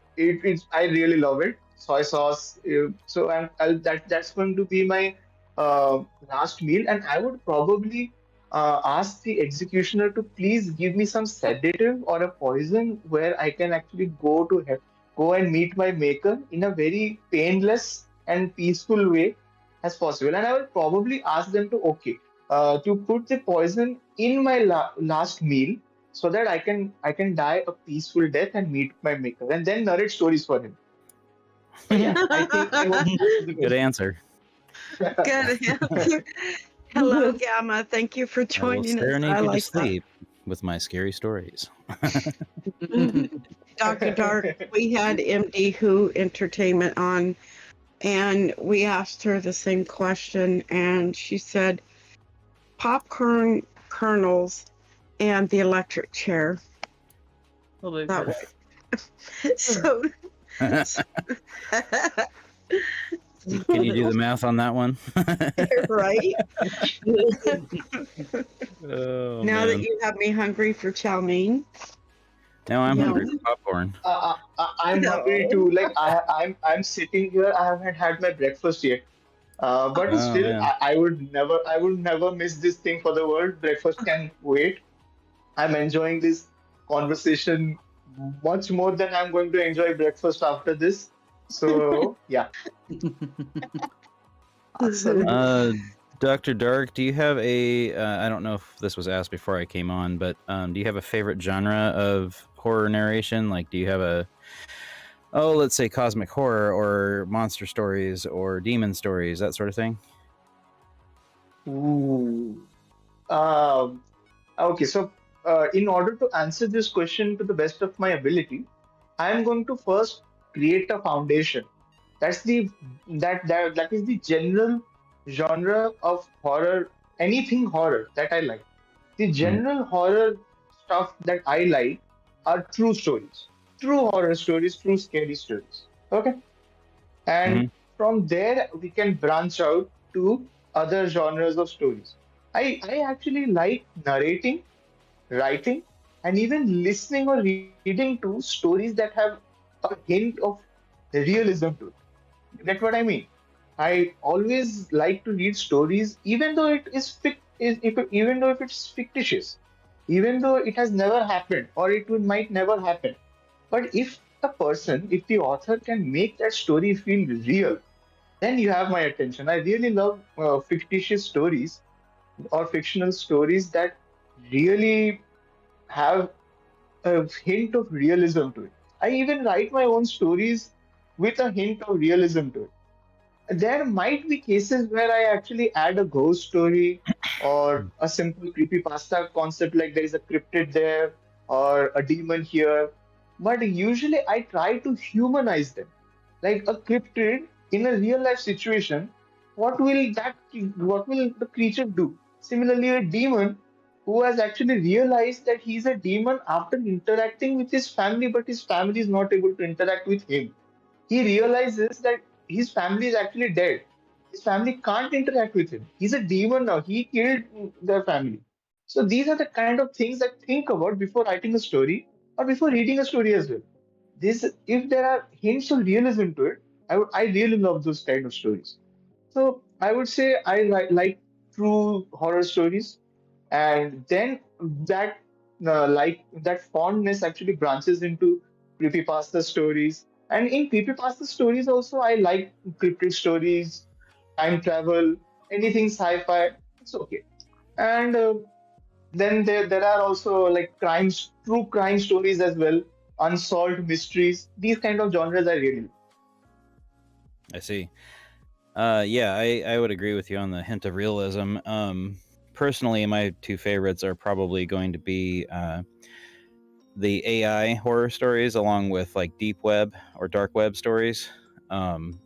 really love it. Soy sauce. So that's going to be my last meal, and I would probably ask the executioner to please give me some sedative or a poison where I can actually go and meet my maker in a very painless and peaceful way as possible. And I will probably ask them to put the poison in my last meal so that I can die a peaceful death and meet my maker and then narrate stories for him. But yeah, I hope that answers the Good question. answer. good answer. Hello, Gamma. Thank you for I will joining us. serenade I you to like that. sleep with my scary stories. Dr. Dark, we had MD Who Entertainment on, and we asked her the same question, and she said popcorn kernels and the electric chair. Oh my That God. way. So, Can you do the math on that one? Right? Oh, Now man. that you have me hungry for chow mein. Now I'm No. hungry for popcorn. I'm hungry No. too. Like I'm sitting here. I haven't had my breakfast yet. But Oh, still, man. I would never miss this thing for the world. Breakfast can wait. I'm enjoying this conversation much more than I'm going to enjoy breakfast after this. So yeah. Awesome. Dr. Dark, do you have a, I don't know if this was asked before I came on, but do you have a favorite genre of horror narration? Like, do you have let's say cosmic horror or monster stories or demon stories, that sort of thing? Ooh. Um, okay, so in order to answer this question to the best of my ability, I am going to first create a foundation. That's the that is the general genre of horror, anything horror that I like. The general horror stuff that I like are true stories, true horror stories, true scary stories. Okay, and Mm-hmm. from there we can branch out to other genres of stories. I actually like narrating, writing, and even listening or reading to stories that have a hint of realism to it. You get what I mean? I always like to read stories, even though it is even though if it's fictitious, even though it has never happened or might never happen. But if the author can make that story feel real, then you have my attention. I really love fictitious stories or fictional stories that really have a hint of realism to it. I even write my own stories with a hint of realism to it. There might be cases where I actually add a ghost story or a simple creepypasta concept, like there is a cryptid there or a demon here. But usually I try to humanize them. Like a cryptid in a real life situation, what will the creature do? Similarly, a demon who has actually realized that he's a demon after interacting with his family, but his family is not able to interact with him. He realizes that his family is actually dead. His family can't interact with him. He's a demon now. He killed their family. So these are the kind of things I think about before writing a story or before reading a story as well. This, if there are hints of realism to it, I really love those kind of stories. So I would say I like true horror stories, and then that that fondness actually branches into creepypasta stories. And in creepypasta stories also, I like cryptid stories, time travel, anything sci-fi. It's okay. And then there are also like crimes, true crime stories as well, unsolved mysteries. These kind of genres I really like. I see. Yeah, I would agree with you on the hint of realism. Personally, my two favorites are probably going to be the AI horror stories, along with like deep web or dark web stories.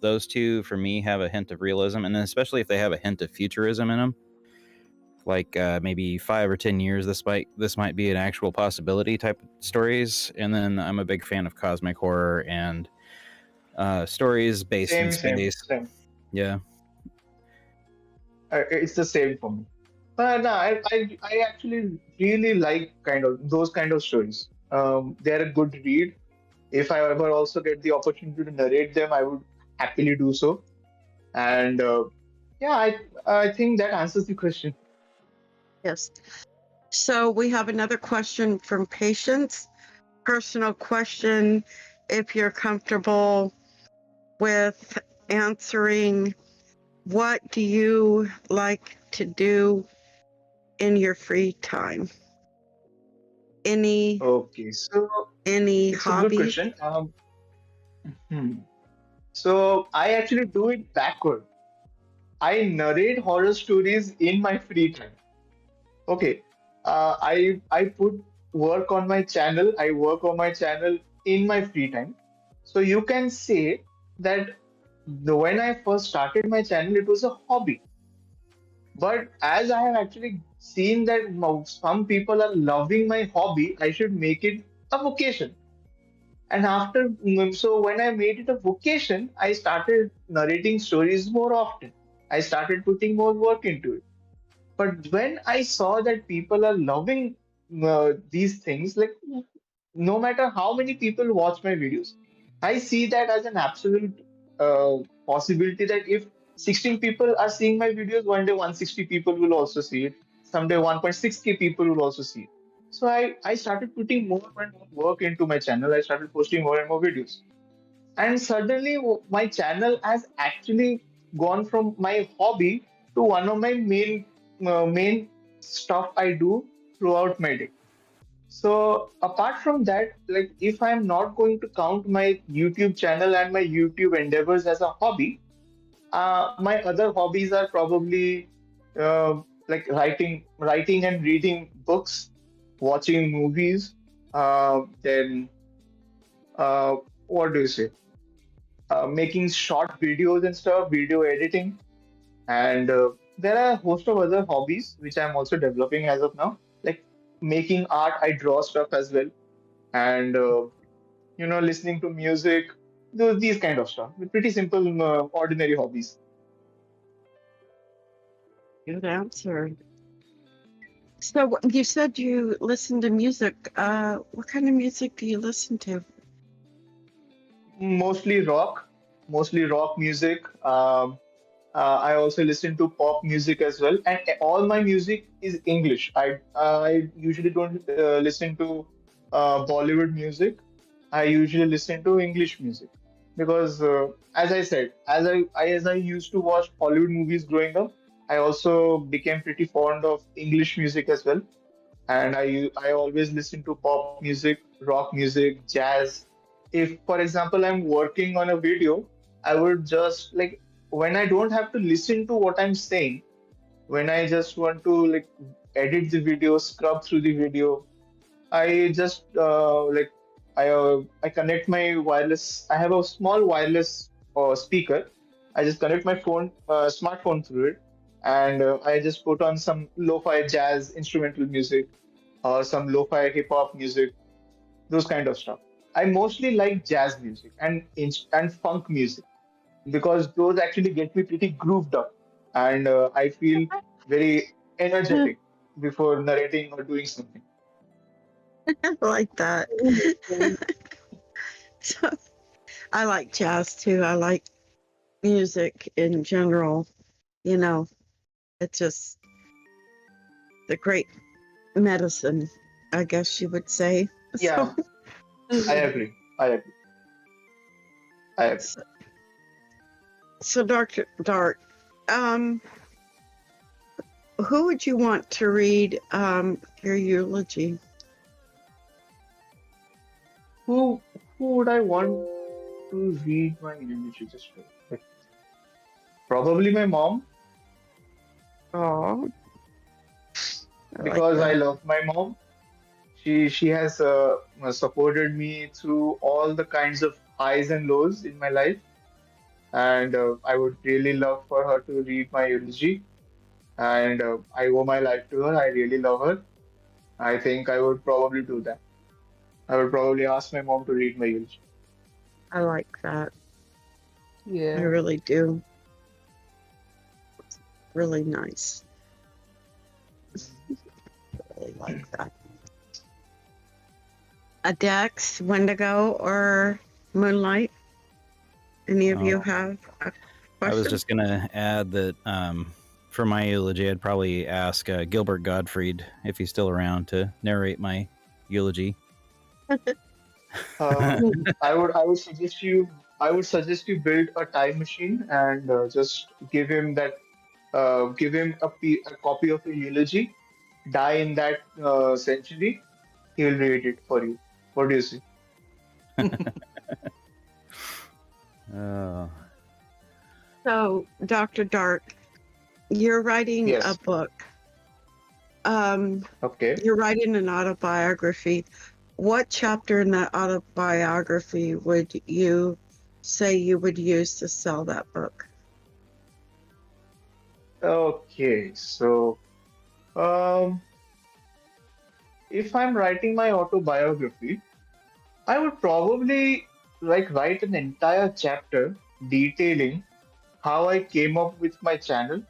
Those two, for me, have a hint of realism, and especially if they have a hint of futurism in them. Like maybe 5 or 10 years, this might be an actual possibility type of stories. And then I'm a big fan of cosmic horror and stories based in space. Same. Yeah. It's the same for me. No, I actually really like kind of those kind of stories. They're a good read. If I ever also get the opportunity to narrate them, I would happily do so. And yeah, I think that answers the question. Yes. So we have another question from Patience. Personal question, if you're comfortable with answering, what do you like to do in your free time? Any Okay, so it's a good hobby? question. Hmm. So I actually do it backward. I narrate horror stories in my free time. Okay, I put work on my channel. I work on my channel in my free time. So you can say that when I first started my channel, it was a hobby. But as I have actually seen that some people are loving my hobby, I should make it a vocation. And so when I made it a vocation, I started narrating stories more often. I started putting more work into it. But when I saw that people are loving these things, like no matter how many people watch my videos, I see that as an absolute uh, possibility that if 16 people are seeing my videos, one day 160 people will also see it. Someday 1.6k people will also see it. So I started putting more and more work into my channel. I started posting more and more videos. And suddenly my channel has actually gone from my hobby to one of my main stuff I do throughout my day. So apart from that, like if I'm not going to count my YouTube channel and my YouTube endeavors as a hobby, my other hobbies are probably like writing and reading books, watching movies, then uh, what do you say? Making short videos and stuff, video editing, and there are a host of other hobbies which I'm also developing as of now, like making art. I draw stuff as well, and listening to music, these kind of stuff. Pretty simple, ordinary hobbies. Good answer. So you said you listen to music. What kind of music do you listen to? Mostly rock, mostly rock music. I also listen to pop music as well, and all my music is English. I usually don't listen to Bollywood music. I usually listen to English music because, as I said, as I used to watch Hollywood movies growing up, I also became pretty fond of English music as well, and I always listen to pop music, rock music, jazz. If, for example, I'm working on a video, I would just like when I don't have to listen to what I'm saying, when I just want to like edit the video, scrub through the video, I just I connect my wireless. I have a small wireless speaker. I just connect my smartphone through it, and I just put on some lo-fi jazz instrumental music or some lo-fi hip hop music, those kind of stuff. I mostly like jazz music and funk music because those actually get me pretty grooved up, and I feel very energetic before narrating or doing something. I like that. So, I like jazz too. I like music in general. You know, it's just the great medicine, I guess you would say. Yeah, I agree. I agree. I agree. So, so Dr. Dark, um, who would you want to read your eulogy? Who would I want to read my eulogy? Just like, probably my mom Oh, I like because I that. love my mom. She has supported me through all the kinds of highs and lows in my life, and I would really love for her to read my eulogy. And I owe my life to her. I really love her. I think I would probably do that. I would probably ask my mom to read my eulogy. I like that. I Yeah. really do. Really nice. Really like that. A Dex, Wendigo, or Moonlight? Any of you Oh, have a I was question? just gonna add that for my eulogy, I'd probably ask Gilbert Gottfried if he's still around to narrate my eulogy. I would suggest you build a time machine and just give him a copy of your eulogy. Die in that century. He will read it for you. What do you say? Oh, So, Dr. Dark, you're writing a Yes. book. Okay. You're writing an autobiography. What chapter in that autobiography would you say you would use to sell that book? Okay. So, um, if I'm writing my autobiography, I would probably write an entire chapter detailing how I came up with my channel,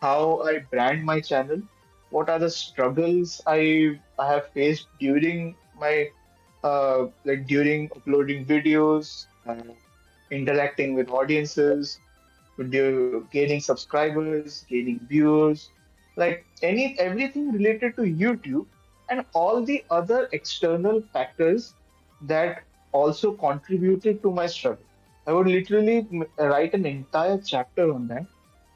how I brand my channel, what are the struggles I have faced during my during uploading videos, interacting with audiences, gaining subscribers, gaining viewers, like everything related to YouTube and all the other external factors that also contributed to my struggle. I would literally write an entire chapter on that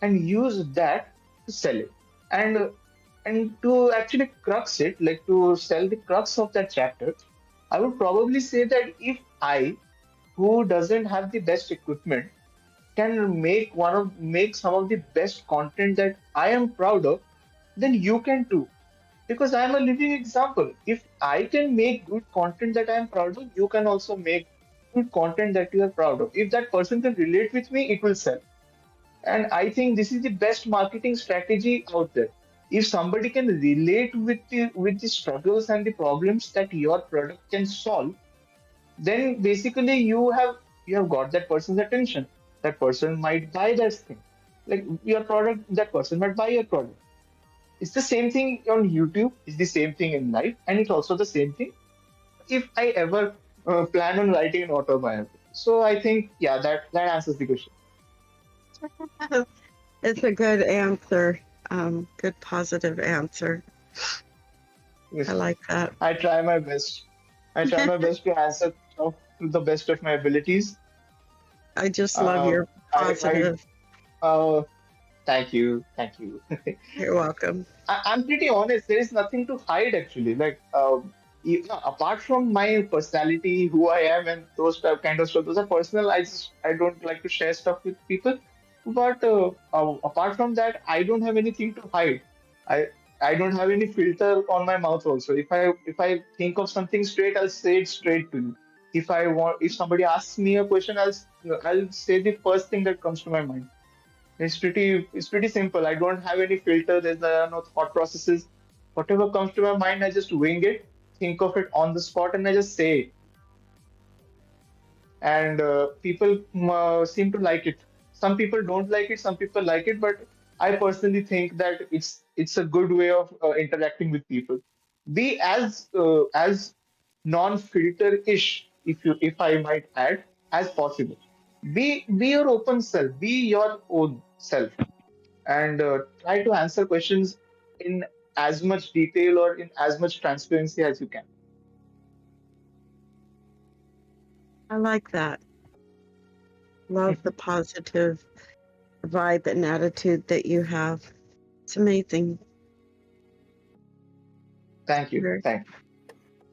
and use that to sell it. And to actually crux it, like to sell the crux of that chapter, I would probably say that if I, who doesn't have the best equipment, can make some of the best content that I am proud of, then you can too. Because I am a living example. If I can make good content that I am proud of, you can also make good content that you are proud of. If that person can relate with me, it will sell. And I think this is the best marketing strategy out there. If somebody can relate with the struggles and the problems that your product can solve, then basically you have got that person's attention. That person might buy that thing. Like your product, that person might buy your product. It's the same thing on YouTube, it's the same thing in life, and it's also the same thing if I ever plan on writing an autobiography. So I think, yeah, that answers the question. It's a good answer. Good positive answer. Yes. I like that. I try my best. I try my best to answer to the best of my abilities. I just love your positive. Thank you, thank you. You're welcome. I'm pretty honest. There is nothing to hide actually. Apart from my personality, who I am, and those kind of stuff, those are personal. I don't like to share stuff with people. But apart from that, I don't have anything to hide. I I don't have any filter on my mouth also. If I think of something straight, I'll say it straight to you. If somebody asks me a question, I'll say the first thing that comes to my mind. It's pretty simple. I don't have any filter. There are no thought processes. Whatever comes to my mind, I just wing it, think of it on the spot, and I just say it. And people seem to like it. Some people don't like it. Some people like it. But I personally think that it's a good way of interacting with people. Be as non-filter-ish, if I might add, as possible. Be your open self. Be your own self and try to answer questions in as much detail or in as much transparency as you can. I like that. Love the positive vibe and attitude that you have. It's amazing. Thank you. Thank you.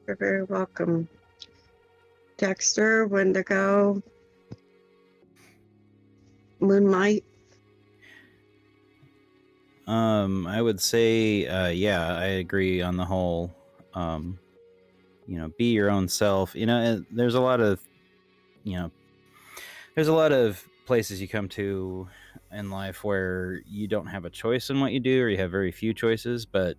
You're very welcome. Dexter, Wendigo, Moonlight. I would say, yeah, I agree on the whole. Be your own self. There's a lot of, there's a lot of places you come to in life where you don't have a choice in what you do, or you have very few choices, but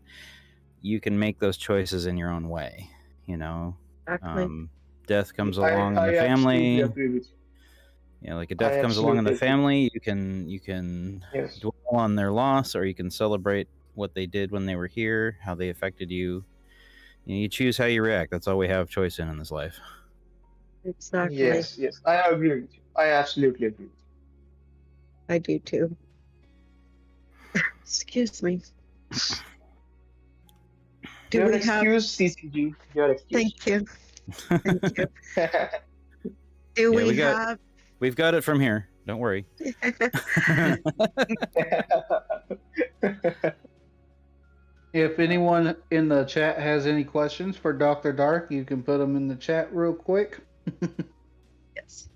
you can make those choices in your own way. Exactly. Death comes along in the family. Agree with you. Like a death comes along in the family, you can Yes. dwell on their loss, or you can celebrate what they did when they were here, how they affected you. You choose how you react. That's all we have choice in this life. Exactly. Yes, I agree with you. I absolutely agree with you. I do too. Excuse me. Do Your we have? excuse, CCG. Your excuse. Thank you. Thank you. Do we have? We've got it from here. Don't worry. If anyone in the chat has any questions for Dr. Dark, you can put them in the chat real quick. Yes.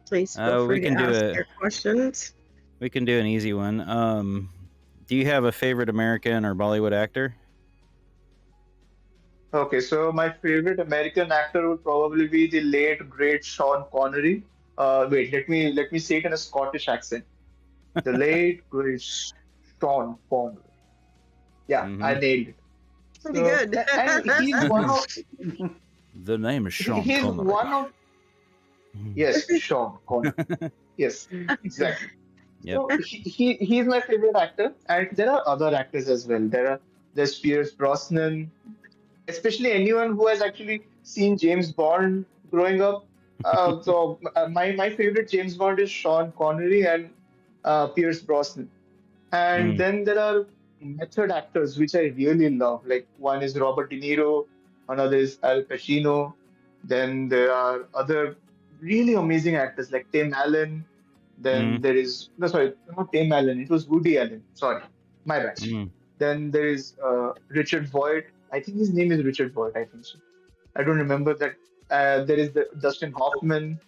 Please feel free to ask your questions. We can do an easy one. Do you have a favorite American or Bollywood actor? Okay, so my favorite American actor would probably be the late great Sean Connery. Wait, let me say it in a Scottish accent. The late great Sean Connery. Yeah, I nailed it. Pretty good. And he's one of The name is Sean He's Connery. one of yes, Sean Connery. Yes, exactly. Yep. So he's my favorite actor, and there are other actors as well. There's Pierce Brosnan, especially anyone who has actually seen James Bond growing up. My favorite James Bond is Sean Connery and Pierce Brosnan. And Mm. then there are method actors which I really love. Like one is Robert De Niro, another is Al Pacino. Then there are other really amazing actors like Tim Allen. Then Mm. there is no, sorry, not Tim Allen. It was Woody Allen. Sorry, my bad. Mm. Then there is Richard Boyd. I think his name is Richard Boyd. I think so. I don't remember that. There is the Dustin Hoffman.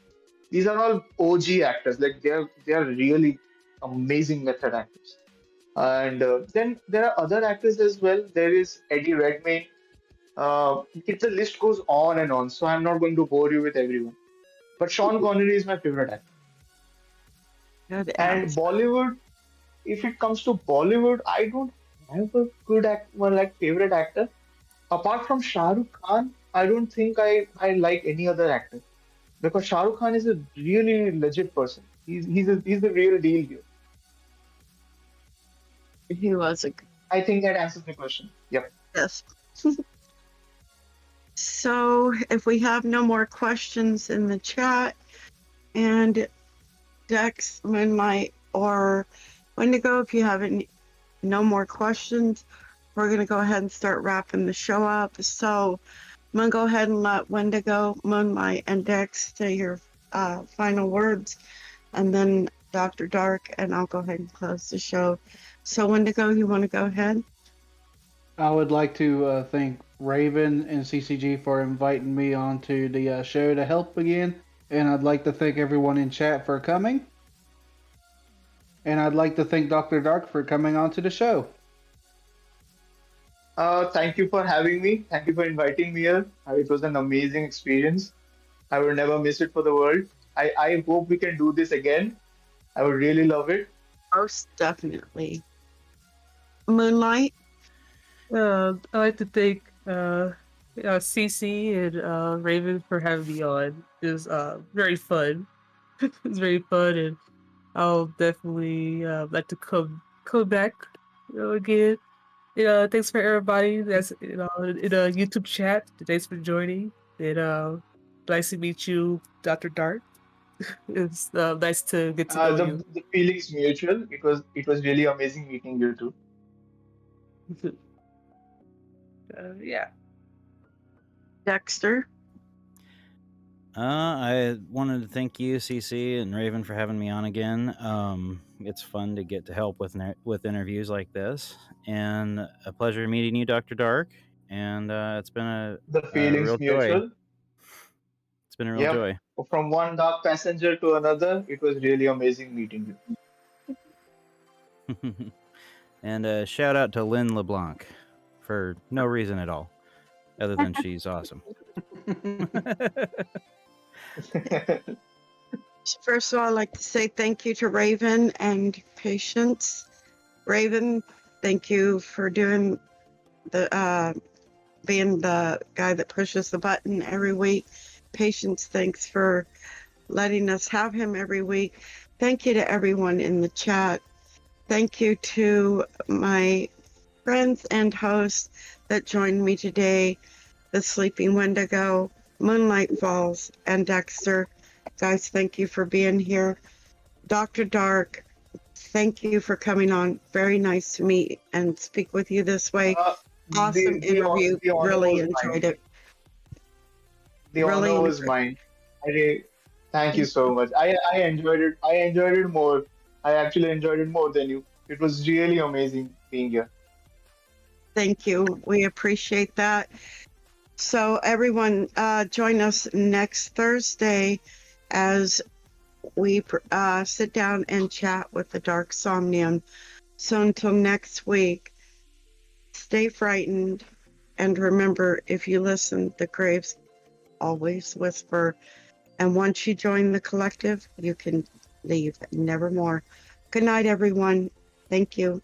These are all OG actors. Like they are really amazing method actors. And then there are other actors as well. There is Eddie Redmayne. The list goes on and on. So I'm not going to bore you with everyone. But Sean Connery is my favorite actor. Good And answer. Bollywood, if it comes to Bollywood, I don't have a good one like favorite actor. Apart from Shah Rukh Khan, I don't think I like any other actor because Shah Rukh Khan is a really legit person. He's the real deal here. He was a I think that answers the question. Yep. yes. So if we have no more questions in the chat, and Dex, Moonlight, or Wendigo, if you have no more questions, we're going to go ahead and start wrapping the show up. So I'm going to go ahead and let Wendigo, Moonlight, and Dex say your final words, and then Dr. Dark, and I'll go ahead and close the show. So Wendigo, you want to go ahead? I would like to thank Raven and CCG for inviting me onto the show to help again. And I'd like to thank everyone in chat for coming. And I'd like to thank Dr. Dark for coming onto the show. Thank you for having me. Thank you for inviting me here. It was an amazing experience. I will never miss it for the world. I hope we can do this again. I would really love it. Most definitely. Moonlight? I'd like to thank CC and Raven for having me on. It was very fun. It was very fun, and I'll definitely like to come back again. Thanks for everybody that's in the YouTube chat. Thanks for joining. And nice to meet you, Dr. Dart. It's nice to get to know you. The feelings mutual. It was really amazing meeting you too. Yeah. Dexter? I wanted to thank you, CC and Raven, for having me on again. It's fun to get to help with interviews like this, and a pleasure meeting you, Dr. Dark. And it's been The a feelings real joy. mutual. It's been a real joy. From one dark passenger to another, it was really amazing meeting you. And shout out to Lynn LeBlanc for no reason at all, other than she's awesome. First of all, I'd like to say thank you to Raven and Patience. Raven, thank you for doing being the guy that pushes the button every week. Patience, thanks for letting us have him every week. Thank you to everyone in the chat. Thank you to my friends and hosts that joined me today, the Sleeping Wendigo, Moonlight Falls, and Dexter. Guys, thank you for being here. Dr. Dark, thank you for coming on. Very nice to meet and speak with you this way. Awesome interview. Really enjoyed it. The honor was mine. Thank you so much. I enjoyed it. I enjoyed it more. I actually enjoyed it more than you. It was really amazing being here. Thank you. We appreciate that. So everyone, join us next Thursday as we sit down and chat with the Dark Somnium. So until next week, stay frightened, and remember, if you listen, the graves always whisper. And once you join the collective, you can leave nevermore. Good night, everyone. Thank you.